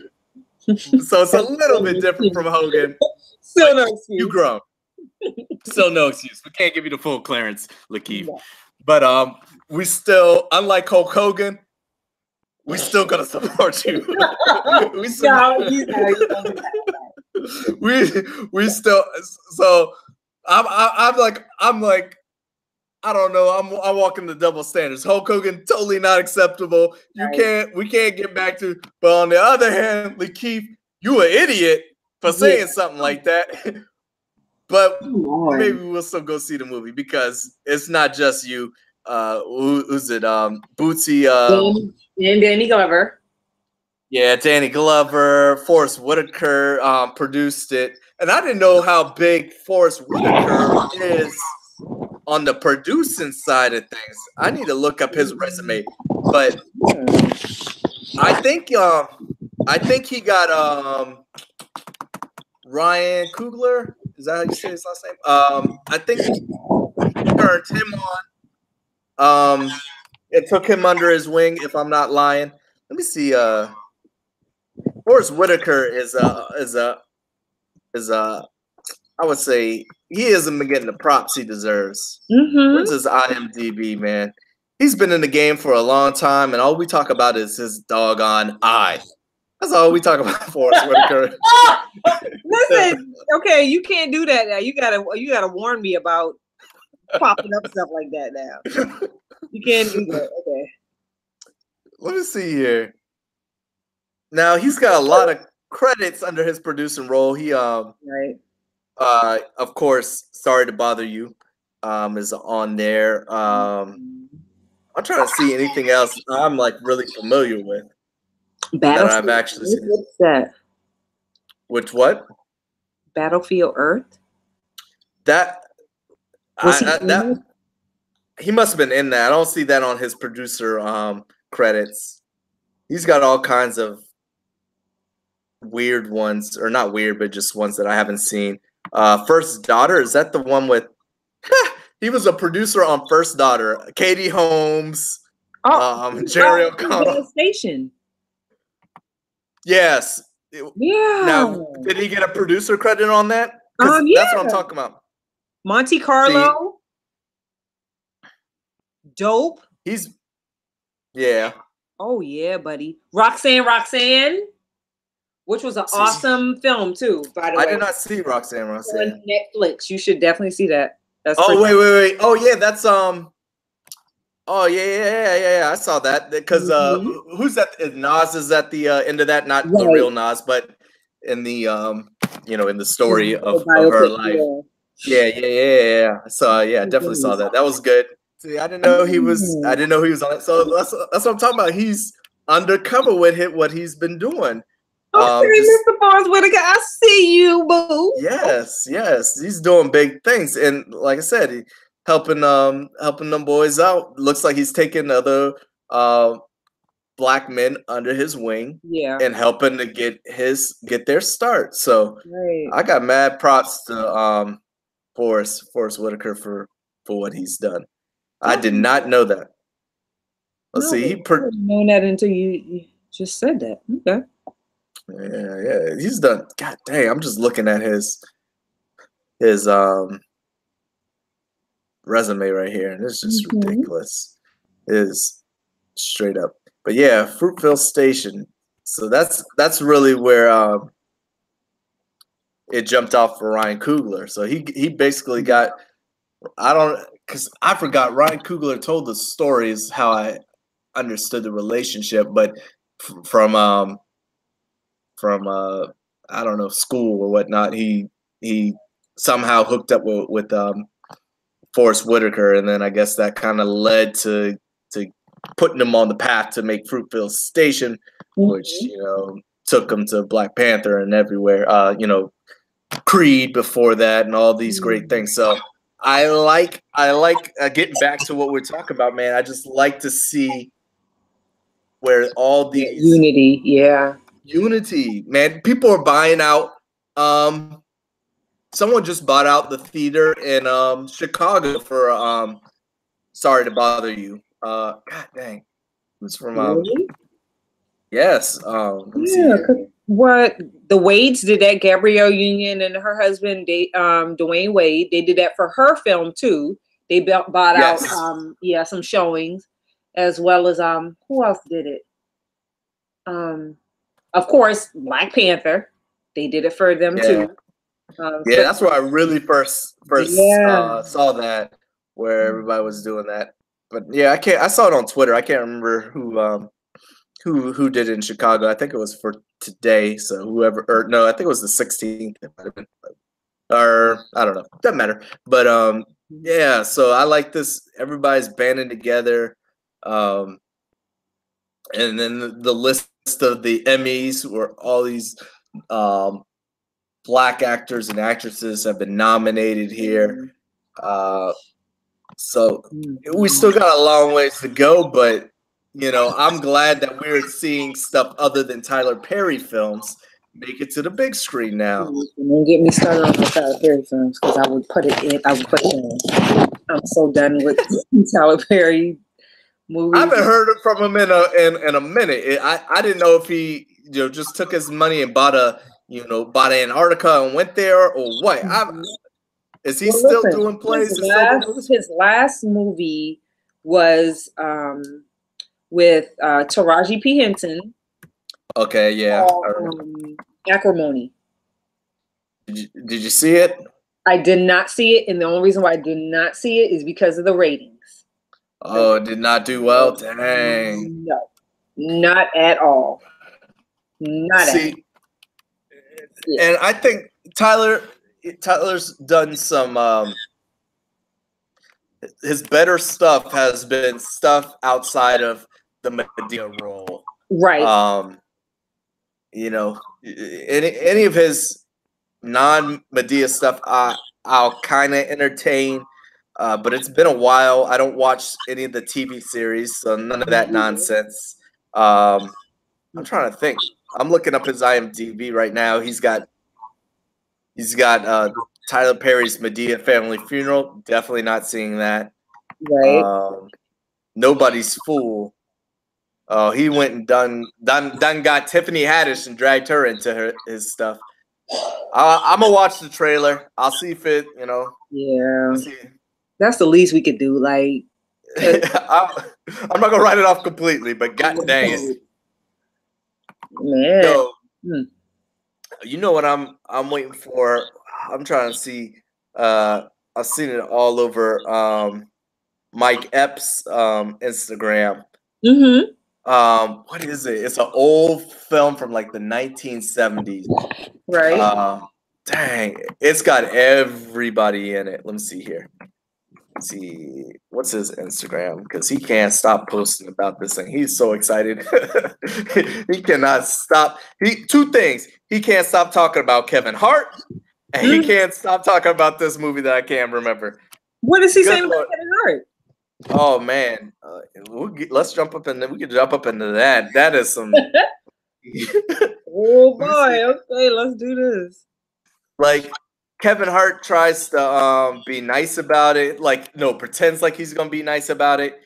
So it's a little bit different from Hogan. Still no excuse. You grown. Still no excuse. We can't give you the full clearance, Lakeith. Yeah. But we still, unlike Hulk Hogan, we still gonna support you. we still. So I'm like I don't know. I'm walking the double standards. Hulk Hogan totally not acceptable. We can't get back to. But on the other hand, Lakeith, you an idiot for saying something like that. But maybe we'll still go see the movie because it's not just you. Who's it? Bootsy and Danny Glover. Yeah, Danny Glover, Forrest Whitaker produced it, and I didn't know how big Forrest Whitaker is on the producing side of things. I need to look up his resume, but I think he got Ryan Coogler. Is that how you say his last name? I think he turned him on. It took him under his wing, if I'm not lying. Let me see. Forrest Whitaker is I would say he hasn't been getting the props he deserves. Where's his IMDb, man? He's been in the game for a long time, and all we talk about is his doggone eye. That's all we talk about, Forrest Whitaker. Listen, okay, you can't do that now. You gotta warn me about popping up stuff like that now. You can't do that. Okay. Let me see here. Now he's got a lot of credits under his producing role. He of course, Sorry to Bother You is on there. I'm trying to see anything else I'm like really familiar with. That I've actually seen. What's that? Which what? Battlefield Earth. He must have been in that. I don't see that on his producer credits. He's got all kinds of weird ones, or not weird, but just ones that I haven't seen. First Daughter, is that the one with? He was a producer on First Daughter. Katie Holmes, Jerry O'Connell. Station. Yes. Yeah. Now, did he get a producer credit on that? Yeah. That's what I'm talking about. Monte Carlo. Dope. Yeah. Oh yeah, buddy. Roxanne, which was an awesome film too. By the way, I did not see Roxanne. On Netflix, you should definitely see that. That's wait. Oh yeah, that's Oh yeah. I saw that because who's that? Nas is at the end of that, not the real Nas, but in the in the story of her life. Yeah. So yeah, I definitely saw that. That was good. See, I didn't know he was on it. So that's what I'm talking about. He's undercover with what he's been doing. Mr. Forrest Whitaker, I see you, boo. Yes, he's doing big things, and like I said, he helping them boys out. Looks like he's taking other black men under his wing, and helping to get their start. So I got mad props to Forrest Whitaker for what he's done. I did not know that. Let's see. I didn't know that until you just said that. Okay. Yeah. He's done. God dang, I'm just looking at his resume right here, and it's just ridiculous. It is straight up. But yeah, Fruitvale Station. So that's really where it jumped off for Ryan Coogler. So he basically got because I forgot Ryan Coogler told the stories how I understood the relationship, but from I don't know, school or whatnot, he somehow hooked up with Forrest Whitaker, and then I guess that kind of led to putting him on the path to make Fruitvale Station, which took him to Black Panther and everywhere. Creed before that, and all these great things. So I like getting back to what we're talking about, man. I just like to see where all these unity, man. People are buying out. Someone just bought out the theater in Chicago for Sorry to Bother You. God dang, who's from? Really? Yes. What the Wades did that? Gabrielle Union and her husband, Dwayne Wade. They did that for her film too. They bought out some showings, as well as who else did it? Of course, Black Panther. They did it for them too. That's where I really first saw that where everybody was doing that. But yeah, I saw it on Twitter. I can't remember who did it in Chicago. I think it was for today. So whoever, or no, I think it was the 16th. It might have been, or I don't know. Doesn't matter. But yeah. So I like this. Everybody's banding together. And then the list of the Emmys where all these Black actors and actresses have been nominated here. So we still got a long ways to go, but you know, I'm glad that we're seeing stuff other than Tyler Perry films make it to the big screen now. Don't get me started on the Tyler Perry films because I would put it in. I'm so done with Tyler Perry movies. I haven't heard from him in a minute. I didn't know if he just took his money and bought Antarctica and went there or what. Is he still doing plays? His last movie was with Taraji P. Henson. Okay, yeah. Acrimony. Did you see it? I did not see it, and the only reason why I did not see it is because of the ratings. Oh, it did not do well? Dang. No, not at all. Not at all. And I think Tyler's done some his better stuff has been stuff outside of the Madea role. Right. Any of his non-Madea stuff I'll kind of entertain, but it's been a while. I don't watch any of the TV series, so none of that nonsense. I'm trying to think. I'm looking up his IMDb right now. He's got Tyler Perry's Madea Family Funeral. Definitely not seeing that. Right. Nobody's Fool. Oh, he went and done got Tiffany Haddish and dragged her into his stuff. I'm gonna watch the trailer. I'll see if it, Yeah. That's the least we could do. Like, I'm not gonna write it off completely, but god dang it, man. So, you know what I'm waiting for? I'm trying to see. I've seen it all over Mike Epps' Instagram. Mm-hmm. What is it? It's an old film from like the 1970s. Right. Dang, it's got everybody in it. Let me see here. Let's see, what's his Instagram? Because he can't stop posting about this thing. He's so excited. He cannot stop. Two things. He can't stop talking about Kevin Hart, and he can't stop talking about this movie that I can't remember. What is he saying about Kevin Hart? Oh man, let's jump up and then we can jump up into that. That is some. Oh boy! Okay, let's do this. Like Kevin Hart tries to be nice about it, pretends like he's gonna be nice about it,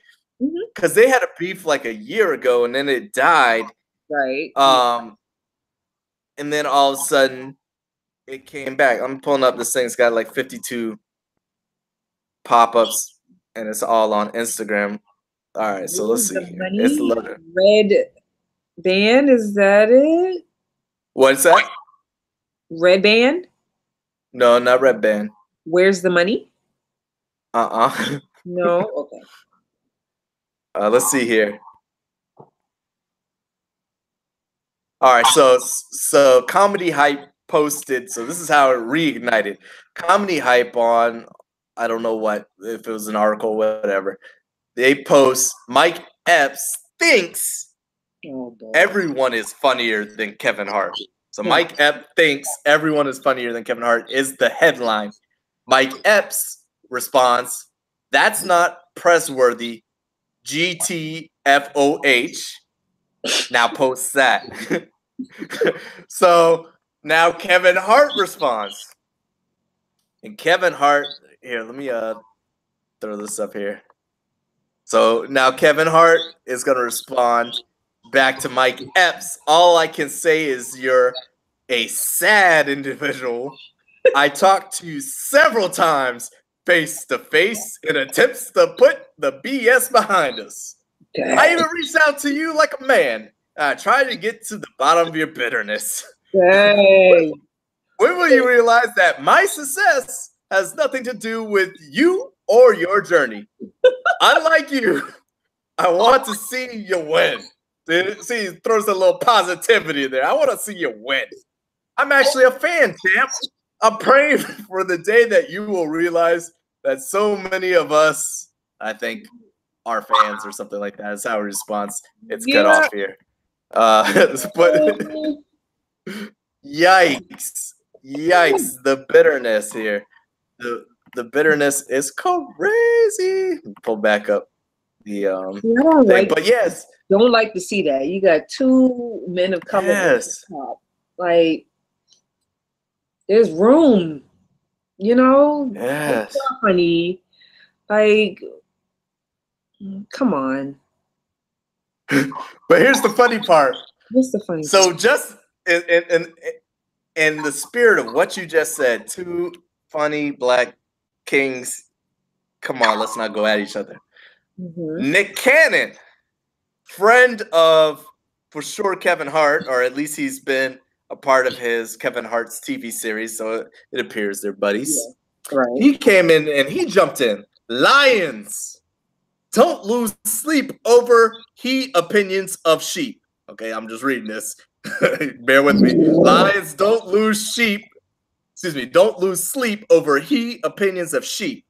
because they had a beef like a year ago and then it died. Right. And then all of a sudden it came back. I'm pulling up this thing. It's got like 52 pop-ups. And it's all on Instagram. All right, so let's see. It's loaded. Red Band, is that it? What's that? Red Band? No, not Red Band. Where's the money? No. Okay. Let's see here. All right, so Comedy Hype posted. So this is how it reignited. Comedy Hype on. I don't know if it was an article, whatever. They post Mike Epps thinks everyone is funnier than Kevin Hart. So Mike Epps thinks everyone is funnier than Kevin Hart is the headline. Mike Epps responds, "That's not press-worthy. GTFOH." Now posts that. So now Kevin Hart responds. And Kevin Hart, here, let me throw this up here. So now Kevin Hart is going to respond back to Mike Epps. All I can say is you're a sad individual. I talked to you several times face to face in attempts to put the BS behind us. Dang. I even reached out to you like a man. I tried to get to the bottom of your bitterness. Dang. When will you realize that my success has nothing to do with you or your journey. Unlike you, I want to see you win. See, he throws a little positivity there. I want to see you win. I'm actually a fan, champ. I'm praying for the day that you will realize that so many of us, I think, are fans or something like that. That's our response. It's cut off here. But yikes. The bitterness here. The bitterness is crazy. Pull back up the thing. But yes. Don't like to see that. You got two men of color at the top. Like, there's room, you know? Yes. It's funny. Like, come on. But here's the funny part. What's the funny part? So just in the spirit of what you just said, two funny black kings. Come on, let's not go at each other. Nick Cannon, friend of, for sure, Kevin Hart, or at least he's been a part of his Kevin Hart's TV series, so it appears they're buddies. Yeah, right. He came in and he jumped in. Lions don't lose sleep over he opinions of sheep. Okay, I'm just reading this. Bear with me. Lions don't lose don't lose sleep over he opinions of sheep.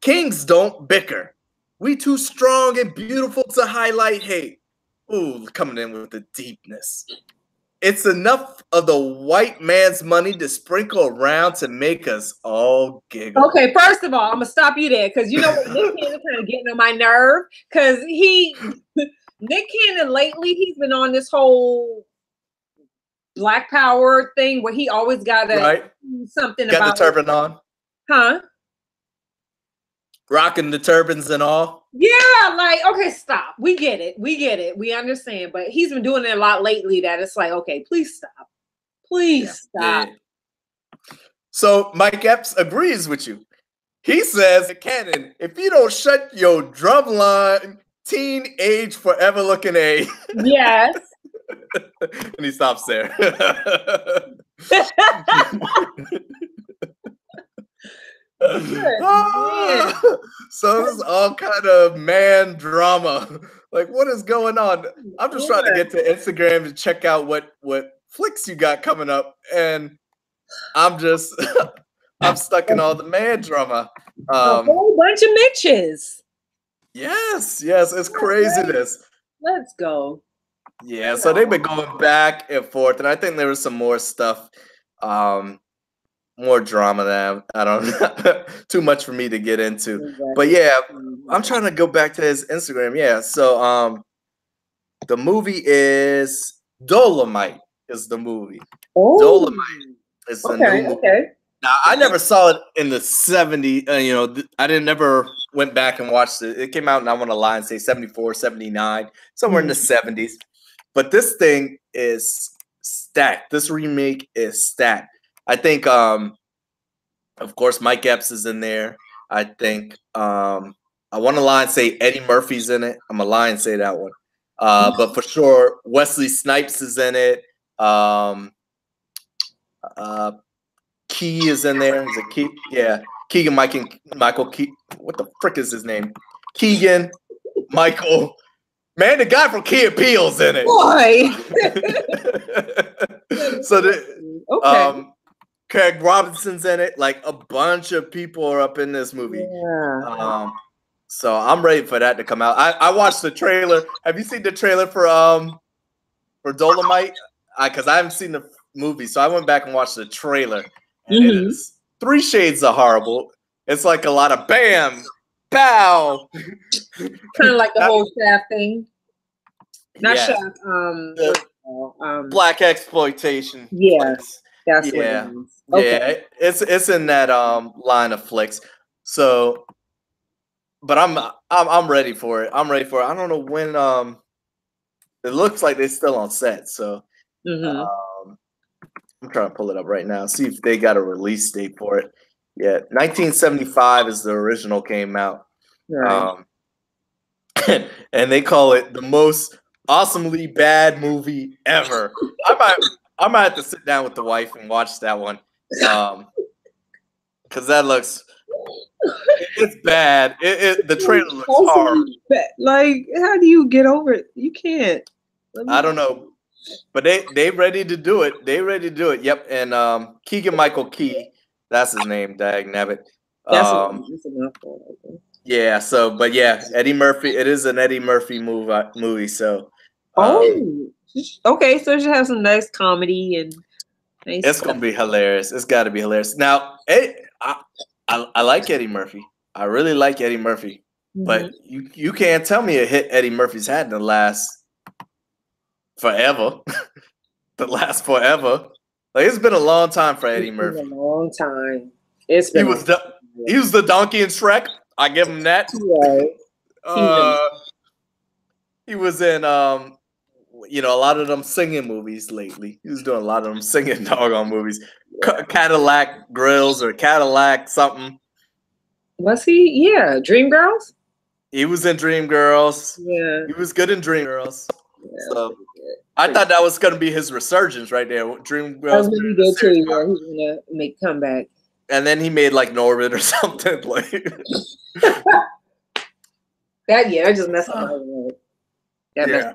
Kings don't bicker. We too strong and beautiful to highlight hate. Ooh, coming in with the deepness. It's enough of the white man's money to sprinkle around to make us all giggle. Okay, first of all, I'm gonna stop you there because you know what, Nick Cannon kind of getting on my nerve because Nick Cannon lately he's been on this whole Black Power thing where he always got something got about the turban on, huh? Rocking the turbans and all. Yeah, like, okay, stop. We get it. We understand. But he's been doing it a lot lately that it's like, okay, please stop. Please stop. Yeah. So Mike Epps agrees with you. He says, Cannon, if you don't shut your drumline, teenage forever looking A. Yes. And he stops there. So this is all kind of man drama. Like, what is going on? I'm just trying to get to Instagram to check out what flicks you got coming up, and I'm stuck in all the man drama. A whole bunch of Mitches. Yes, it's craziness. Let's go. Yeah, so they've been going back and forth, and I think there was some more stuff. More drama than I don't know. Too much for me to get into. Exactly. But yeah, I'm trying to go back to his Instagram. Yeah, so the movie is Dolomite is the movie. Oh. Dolomite is the new movie. Okay. Now, I never saw it in the 70s. I never went back and watched it. It came out, and I want to lie and say 74, 79, somewhere in the 70s. But this thing is stacked. This remake is stacked. I think, of course, Mike Epps is in there. I think, I want to lie and say Eddie Murphy's in it. I'm going to lie and say that one. But for sure, Wesley Snipes is in it. Key is in there. Is it Key? Yeah. Michael Key. What the frick is his name? Keegan Michael. Man, the guy from Key and Peele's in it. Boy. So Craig Robinson's in it. Like, a bunch of people are up in this movie. Yeah. So I'm ready for that to come out. I watched the trailer. Have you seen the trailer for Dolomite? Because I haven't seen the movie, so I went back and watched the trailer. And it is 3 shades of horrible. It's like a lot of bam, pow. Kind of like the whole Shaft thing. Not Shaft. Black exploitation. Yeah, that's what it is. Okay. Yeah, it's in that line of flicks. So, but I'm ready for it. I'm ready for it. I don't know when. It looks like they're still on set. So, I'm trying to pull it up right now. See if they got a release date for it. Yeah, 1975 is the original came out. Right. And they call it the most awesomely bad movie ever. I might have to sit down with the wife and watch that one. Because that looks It's bad. The trailer looks hard. Like, how do you get over it? You can't. I don't know, but they ready to do it. They ready to do it. Yep. And Keegan Michael Key, that's his name. Dag nabbit. That's enough. Yeah. So, but yeah, Eddie Murphy. It is an Eddie Murphy movie. So. Okay. So it should have some nice comedy and. Nice it's gonna be hilarious. It's got to be hilarious. Now, I like Eddie Murphy. I really like Eddie Murphy, but you can't tell me it hit Eddie Murphy's had in the last forever. The last forever. Like it's been a long time for Eddie Murphy. A long time. It's been. He was the donkey in Shrek. I give him that. Right. He was in a lot of them singing movies lately. He was doing a lot of them singing doggone movies. Cadillac Grills or Cadillac something. Was he? Yeah, Dreamgirls. He was in Dreamgirls. Yeah, he was good in Dreamgirls. Yeah, so I thought that was going to be his resurgence right there. Dreamgirls. That was really good too. Yeah, he's gonna make a comeback. And then he made like Norbit or something. Like that just messed up. Yeah.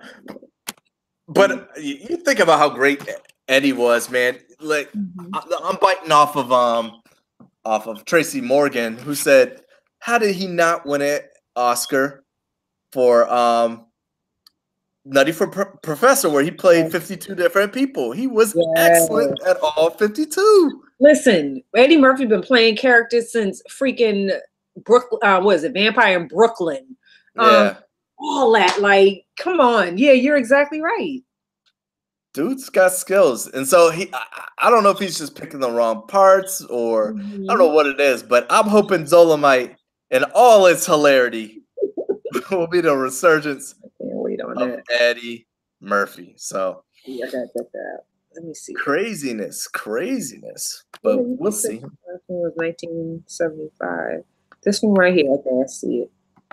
But you think about how great Eddie was, man. Like I'm biting off of Tracy Morgan, who said, "How did he not win an Oscar for Nutty Professor, where he played 52 different people? He was excellent at all 52." Listen, Eddie Murphy been playing characters since freaking Brooklyn. What is it, Vampire in Brooklyn? Yeah. All that, like, come on. Yeah, you're exactly right. Dude's got skills. And so I don't know if he's just picking the wrong parts or I don't know what it is, but I'm hoping Dolomite in all its hilarity will be the resurgence of Eddie Murphy. So yeah, I gotta check that out. Let me see. Craziness. But we'll see. It was 1975. This one right here. Okay, I see it.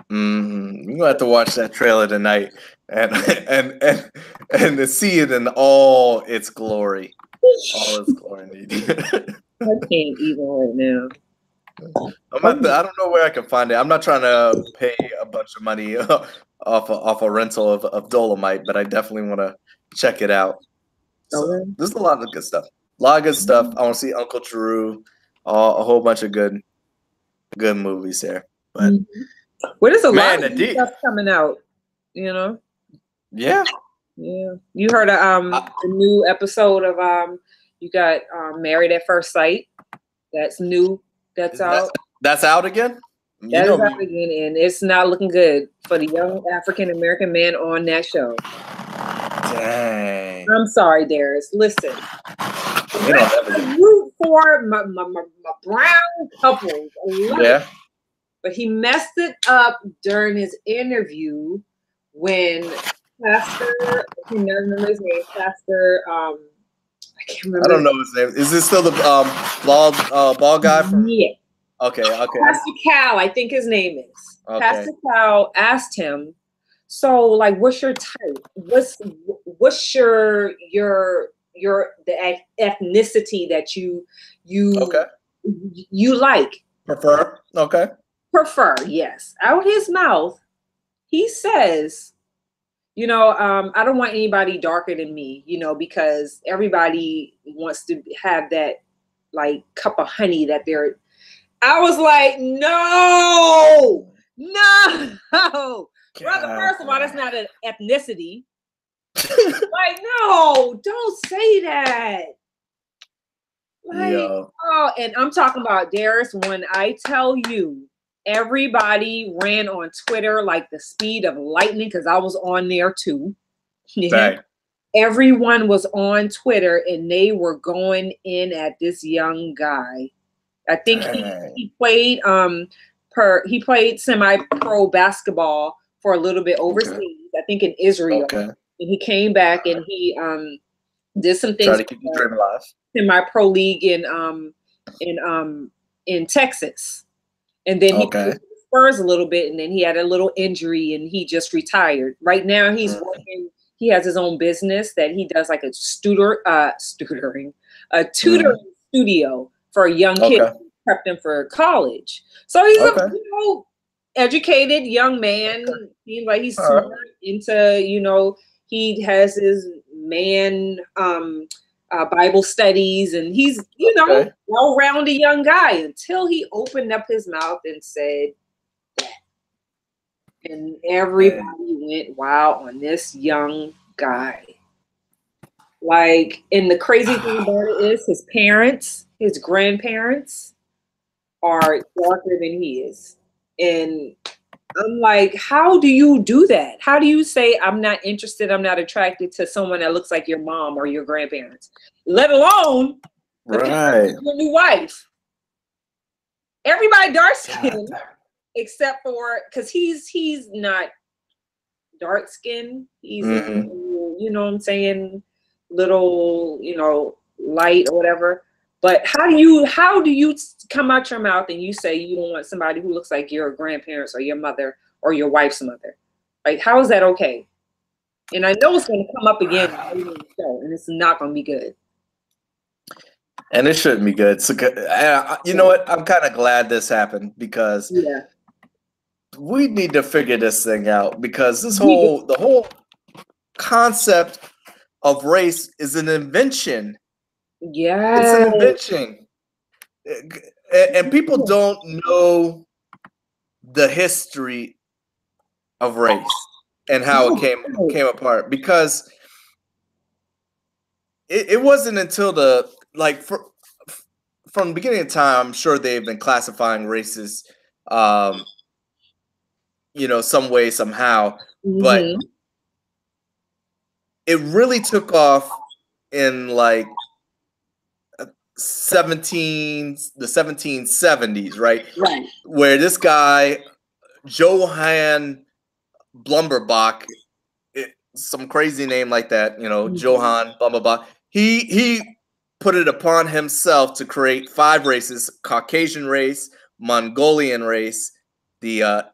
We're gonna have to watch that trailer tonight and to see it in all its glory. All its glory. I can't even right now. I don't know where I can find it. I'm not trying to pay a bunch of money off a rental of Dolomite, but I definitely want to check it out. So, there's a lot of good stuff. A lot of good stuff. I want to see Uncle Drew. A whole bunch of good movies there. But well, there's a lot of stuff coming out, you know. Yeah. You heard a new episode of you got Married at First Sight. That's new. That's out. That's out again? That is out again, and it's not looking good for the young African American man on that show. Dang. I'm sorry, Darius. Listen. I root for my brown couples. Yeah. But he messed it up during his interview when Pastor, I can't remember his name, Pastor, I can't remember. I don't know his name. Is this still the bald guy from? Yeah. Okay. Pastor Cal, I think his name is. Okay. Pastor Cal asked him, so like, what's your type? What's your the ethnicity that you like? Prefer? Okay. Prefer, yes. Out his mouth, he says, I don't want anybody darker than me, because everybody wants to have that like cup of honey that they're. I was like, no. Brother, first of all, that's not an ethnicity. Like, no, don't say that. Like, and I'm talking about Darius. When I tell you, everybody ran on Twitter like the speed of lightning because I was on there too. Right. Everyone was on Twitter and they were going in at this young guy. I think he played he played semi-pro basketball for a little bit overseas. I think in Israel. Okay. And he came back and he did some things. Try to keep the dream alive. Semi-pro league in Texas. And then he played Spurs a little bit, and then he had a little injury, and he just retired. Right now, he's working. He has his own business that he does, like a tutoring studio for young kids prepped him for college. So he's a educated young man. Seems like he's smart into, he has his man Bible studies, and he's, well-rounded young guy until he opened up his mouth and said that. And everybody went wild on this young guy. Like, and the crazy thing about it is his parents, his grandparents are darker than he is. And I'm like, how do you do that? How do you say, I'm not interested, I'm not attracted to someone that looks like your mom or your grandparents, let alone your new wife? Everybody dark skinned except for, because he's not dark skinned. He's, you know what I'm saying, little, light or whatever. But how do you come out your mouth and you say you don't want somebody who looks like your grandparents or your mother or your wife's mother? Like, how is that okay? And I know it's going to come up again and it's not going to be good. And it shouldn't be good. So, you know what? I'm kind of glad this happened, because we need to figure this thing out, because the whole concept of race is an invention. Yeah, it's an invention, and people don't know the history of race and how it came apart, because it wasn't until from the beginning of time. I'm sure they've been classifying races, some way, somehow, but it really took off in like the 1770s, right? Where this guy Johann Blumberbach, some crazy name like that, Johann Blumberbach, he put it upon himself to create 5 races: Caucasian race, Mongolian race, the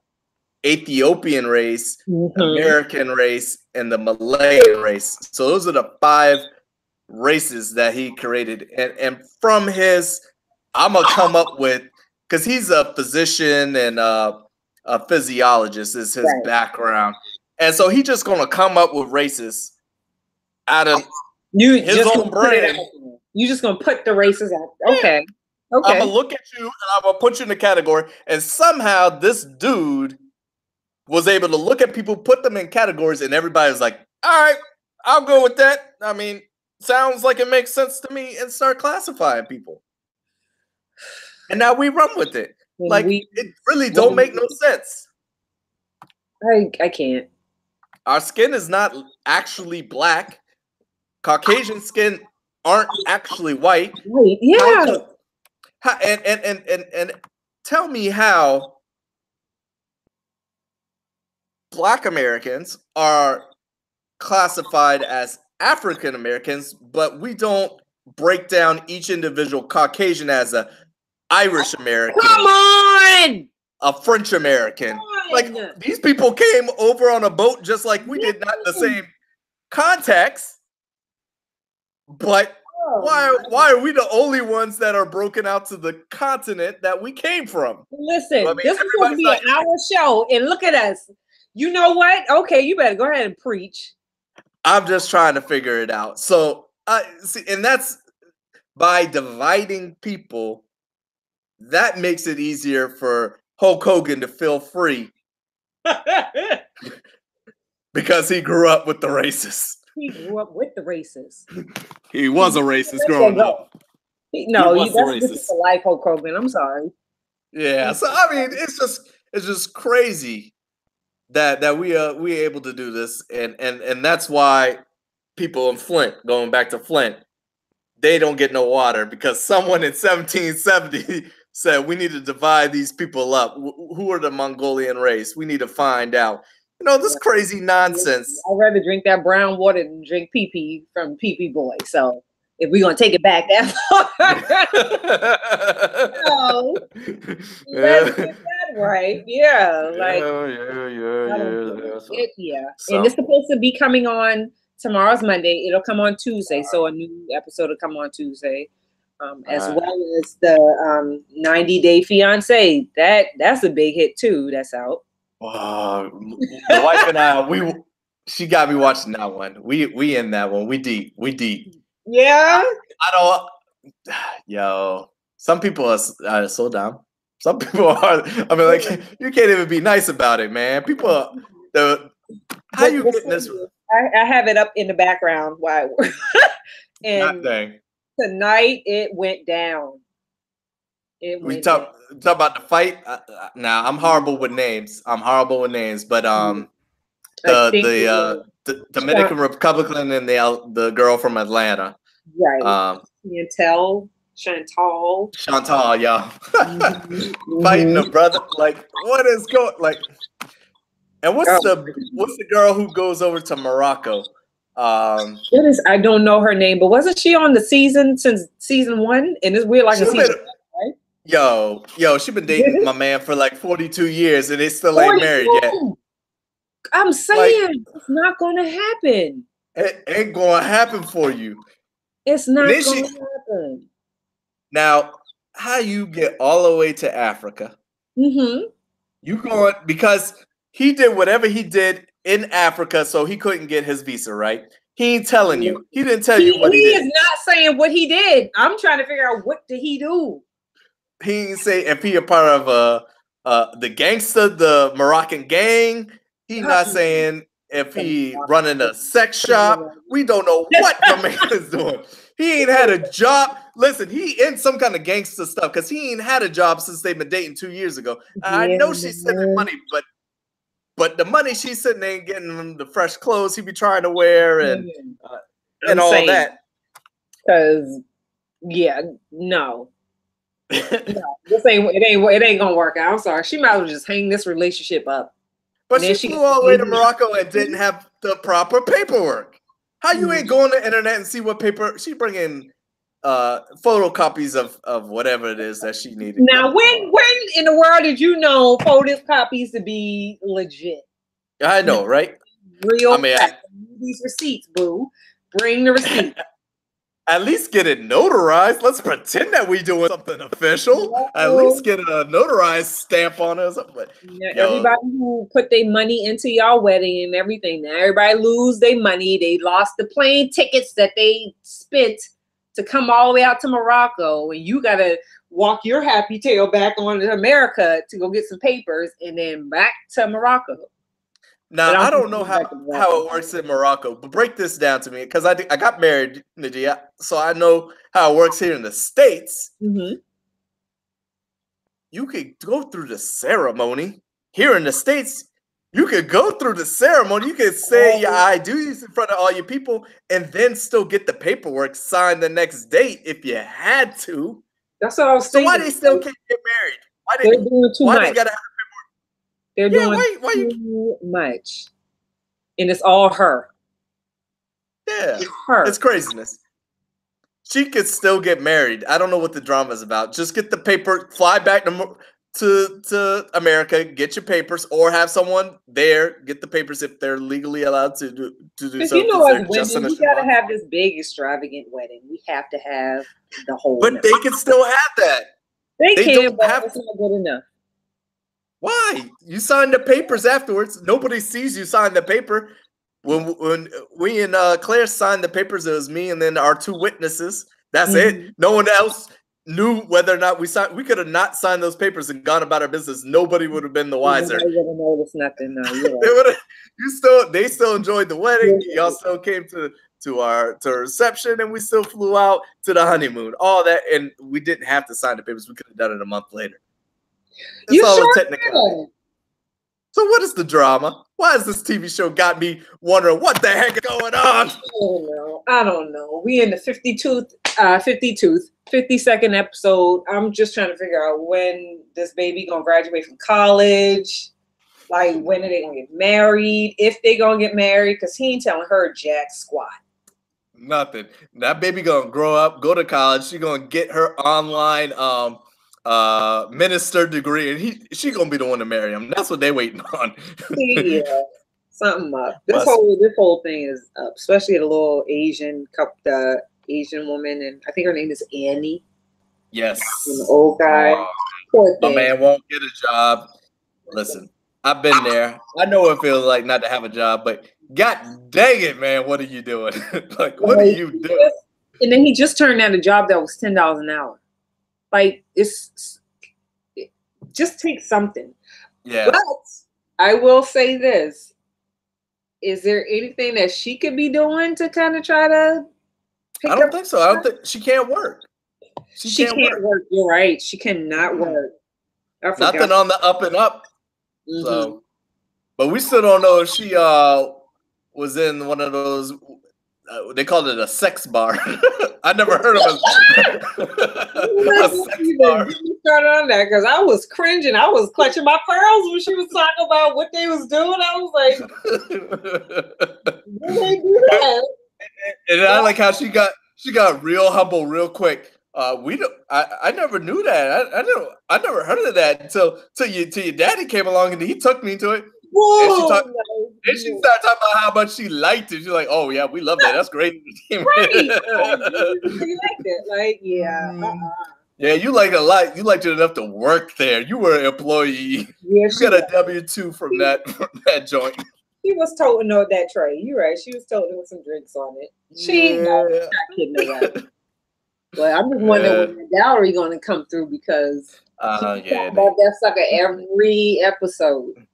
Ethiopian race, American race, and the Malayan race. So those are the 5 races that he created. And from his, I'm gonna come up with, because he's a physician and a physiologist is his background, and so he's just gonna come up with races out of his own brain. You just gonna put the races out. Okay. I'm gonna look at you and I'm gonna put you in a category, and somehow this dude was able to look at people, put them in categories, and everybody was like, all right, I'll go with that. I mean, sounds like it makes sense to me, and start classifying people. And now we run with it. It really don't make no sense. I can't. Our skin is not actually black. Caucasian skin aren't actually white. Yeah. And tell me how Black Americans are classified as African Americans, but we don't break down each individual Caucasian as a Irish American. Come on! A French American. Like, these people came over on a boat just like we did, not the same context. But why are we the only ones that are broken out to the continent that we came from? Listen, this is going to be an hour show, and look at us. You know what? Okay, you better go ahead and preach. I'm just trying to figure it out. So, see, and that's by dividing people, that makes it easier for Hulk Hogan to feel free. Because he grew up with the racists. He grew up with the racists. He was a racist growing up. This is the life Hulk Hogan. I'm sorry. Yeah, so I mean, it's just crazy that we able to do this, and that's why people in Flint, going back to Flint, they don't get no water, because someone in 1770 said we need to divide these people up. Who are the Mongolian race? We need to find out. This crazy nonsense. I'd rather drink that brown water than drink pee-pee from Pee-pee Boy. So if we're going to take it back that far. Let's get that right. Yeah. Yeah. So. And it's supposed to be coming on tomorrow's Monday. It'll come on Tuesday. So a new episode will come on Tuesday. as well as the 90 Day Fiance. That's a big hit too. That's out. The wife and I, she got me watching that one. We in that one. We deep. Yeah. I don't. Yo, some people are so dumb. Some people are. I mean, like you can't even be nice about it, man. People, how you getting this? I have it up in the background while and tonight it went down. We talk about the fight. Now I'm horrible with names. But the Dominican Republican and the girl from Atlanta, right? Chantal, yeah, fighting the brother. Like, what is going like? And what's the girl who goes over to Morocco? What is? I don't know her name, but wasn't she on the season since season 1? And it's weird, like a season. Right? Yo, she been dating my man for like 42 years, and they still ain't married yet. I'm saying it's not going to happen. It ain't going to happen for you. It's not going to happen. Now, how you get all the way to Africa? Mm-hmm. You going because he did whatever he did in Africa, so he couldn't get his visa, right? He ain't telling you. He didn't tell you what he did. He is not saying what he did. I'm trying to figure out what did he do. He didn't say if he a part of the gangster, the Moroccan gang. He not saying if he running a sex shop. We don't know what my man is doing. He ain't had a job. Listen, he in some kind of gangster stuff because he ain't had a job since they've been dating 2 years ago. I know she's sending money, but the money she's sitting ain't getting him the fresh clothes he be trying to wear and all that. Because no, it ain't gonna work out. I'm sorry. She might as well just hang this relationship up. But she flew all the way to Morocco and didn't have the proper paperwork. How you ain't going to the internet and see what paper she bringing photocopies of whatever it is that she needed. Now, when in the world did you know photocopies to be legit? I know, right? Real. I mean, these receipts, boo. Bring the receipt. At least get it notarized. Let's pretend that we doing something official. At least get a notarized stamp on it or something. But, everybody who put their money into y'all wedding and everything, now everybody lose their money. They lost the plane tickets that they spent to come all the way out to Morocco, and you gotta walk your happy tail back on to America to go get some papers and then back to Morocco. Now, I don't know how it works in Morocco, but break this down to me because I got married, Nadia, so I know how it works here in the States. Mm-hmm. You could go through the ceremony. Here in the States, you could go through the ceremony. You could say your I do's in front of all your people and then still get the paperwork signed the next date if you had to. That's what I was thinking. So why they still can't get married? They're doing too much. They gotta have They're doing too much. And it's all her. Yeah. It's craziness. She could still get married. I don't know what the drama is about. Just get the paper, fly back to America, get your papers, or have someone there get the papers if they're legally allowed to do so. You know, as women, we gotta have this big extravagant wedding. We have to have the whole. But they can still have that. They can, but it's not good enough. Why? You sign the papers afterwards. Nobody sees you sign the paper. When we and Claire signed the papers, it was me and then our 2 witnesses. That's it. No one else knew whether or not we signed. We could have not signed those papers and gone about our business. Nobody would have been the wiser. Nobody would have noticed nothing. No, they still enjoyed the wedding. Y'all still came to our reception, and we still flew out to the honeymoon. All that, and we didn't have to sign the papers. We could have done it a month later. It's all a technicality. So what is the drama? Why has this TV show got me wondering what the heck is going on? I don't know. We in the 52nd episode. I'm just trying to figure out when this baby gonna graduate from college. Like, when are they gonna get married? If they gonna get married, because he ain't telling her jack squat. Nothing. That baby gonna grow up, go to college. She gonna get her online minister degree, and she gonna be the one to marry him. That's what they waiting on. Yeah, something up. This whole thing is up, especially the little Asian couple, the Asian woman, and I think her name is Annie. Yes. An old guy. My man won't get a job. Listen, I've been there. I know what it feels like not to have a job, but God dang it, man, what are you doing? Like, what are you doing? And then he just turned down a job that was $10 an hour. Like, just take something. Yeah. But I will say this. Is there anything that she could be doing to kind of try to I don't think so. I don't think she can't work. She can't work. You're right. She cannot work. Nothing on the up and up. Mm-hmm. So, but we still don't know if she was in one of those. They called it a sex bar. I never heard of a sex bar. Started on that because I was cringing. I was clutching my pearls when she was talking about what they was doing. I was like, "Did they do that?" And I like how she got real humble real quick. I never knew that. I never heard of that until your daddy came along and he took me to it. Whoa, and she started talking about how much she liked it. She's like, "Oh yeah, we love that. That's great." Right. You liked it. Like, yeah. Yeah, you liked it a lot. You liked it enough to work there. You were an employee. Yeah, you got a W-2 from that joint. She was toting on that tray. You're right. She was toting with some drinks on it. She's not kidding about. But I'm just wondering when the dowry going to come through because about that sucker every episode.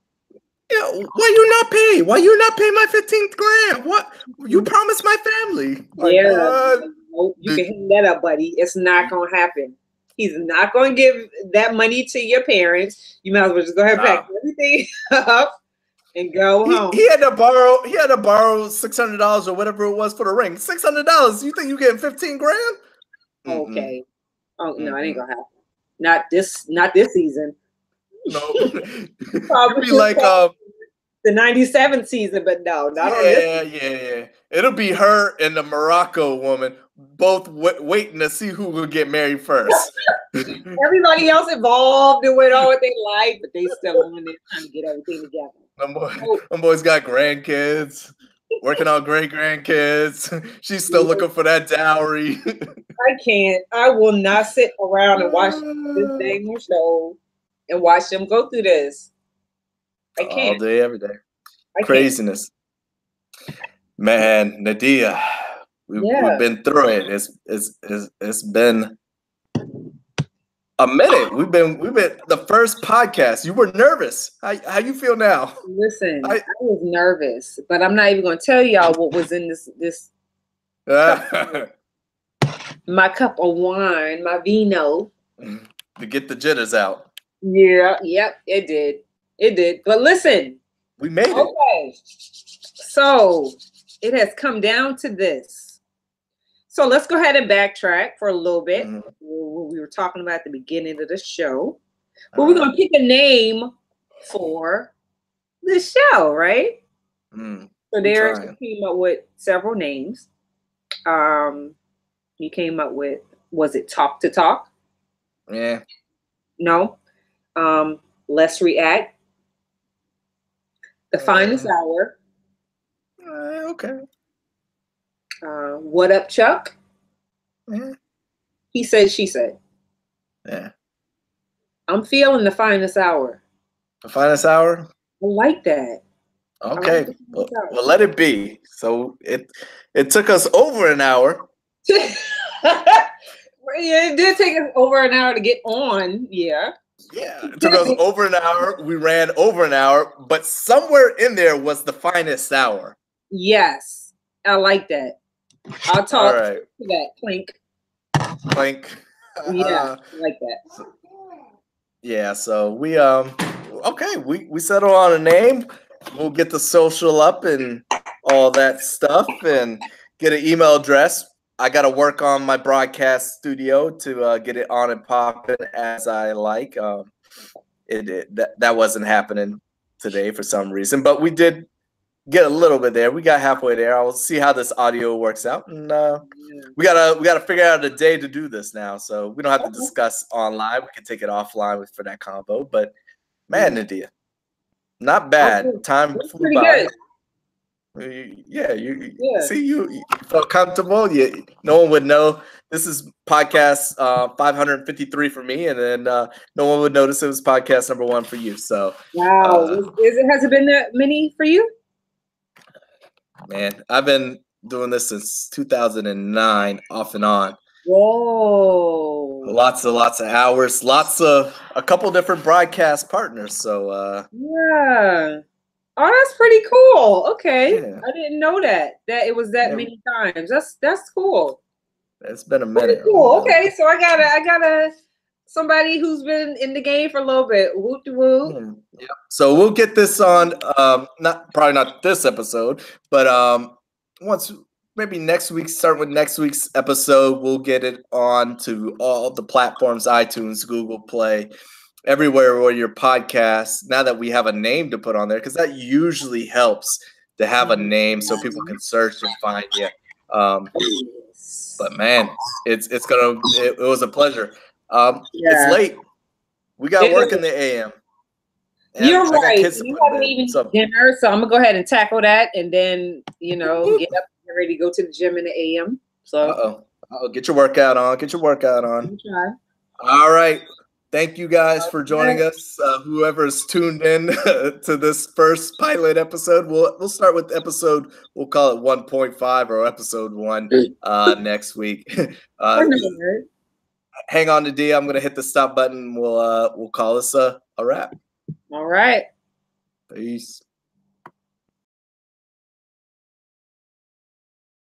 Yeah, why you not pay? Why you not pay my 15th grand? What you promised my family? Like, nope, you can hang that up, buddy. It's not gonna happen. He's not gonna give that money to your parents. You might as well just go ahead and pack everything up and go home. He had to borrow $600 or whatever it was for the ring. $600. You think you getting 15 grand? Okay. Oh no, it ain't gonna happen. Not this season. No. It'd be like the 97 season, but no, not on this. Yeah. It'll be her and the Morocco woman both waiting to see who will get married first. Everybody else involved and went on what they like, but they still on it trying to get everything together. Them boys got grandkids, working on great grandkids. She's still looking for that dowry. I can't. I will not sit around and watch this dang show and watch them go through this. I can't. All day, every day. Craziness. Man, Nadia, we've been through it. It's been a minute. We've been the first podcast. You were nervous. How you feel now? Listen, I was nervous, but I'm not even going to tell y'all what was in this my cup of wine, my vino. To get the jitters out. Yeah, yep, it did. But listen, we made it. Okay, so it has come down to this. So let's go ahead and backtrack for a little bit. What we were talking about at the beginning of the show. But we're going to pick a name for the show, right? So Derek came up with several names. He came up with, was it Talk to Talk? Yeah. No. Let's React. The Finest Hour. Okay. What Up, Chuck? He said, she said. Yeah. I'm feeling The Finest Hour. The Finest Hour? I like that. Okay. Well, let it be. So it took us over an hour. It did take us over an hour to get on. Yeah. Yeah, it took us over an hour. We ran over an hour, but somewhere in there was The Finest Hour. Yes, I like that. I'll talk to that. Clink. Yeah, I like that. Yeah, so we we settle on a name. We'll get the social up and all that stuff and get an email address. I got to work on my broadcast studio to get it on and popping as I like. That wasn't happening today for some reason, but we did get a little bit there. We got halfway there. I'll see how this audio works out, and we gotta figure out a day to do this now. So we don't have to discuss online. We can take it offline for that combo. But man, Nadia, not bad. Time flew by. Yeah, you see, you felt comfortable. No one would know this is podcast 553 for me, and then no one would notice it was podcast number 1 for you. So wow, has it been that many for you? Man, I've been doing this since 2009, off and on. Whoa! Lots of hours, a couple different broadcast partners. So yeah. Oh, that's pretty cool. Okay, yeah. I didn't know that it was that many times. That's cool. It's been a minute. Pretty cool. Okay, so I got somebody who's been in the game for a little bit. Whoop de whoop. Yeah. So we'll get this on. Probably not this episode, but maybe next week. Start with next week's episode. We'll get it on to all the platforms: iTunes, Google Play. Everywhere where your podcast, now that we have a name to put on there, because that usually helps to have a name so people can search and find you. But man, it was a pleasure. It's late. We got work in the AM. You're right. You haven't eaten dinner, so I'm gonna go ahead and tackle that, and then get up and get ready to go to the gym in the AM. So get your workout on. Get your workout on. Try. All right. Thank you guys for joining us. Whoever's tuned in to this first pilot episode, we'll start with episode. We'll call it 1.5 or episode 1 next week. Hang on to D. I'm gonna hit the stop button. We'll call this a wrap. All right. Peace.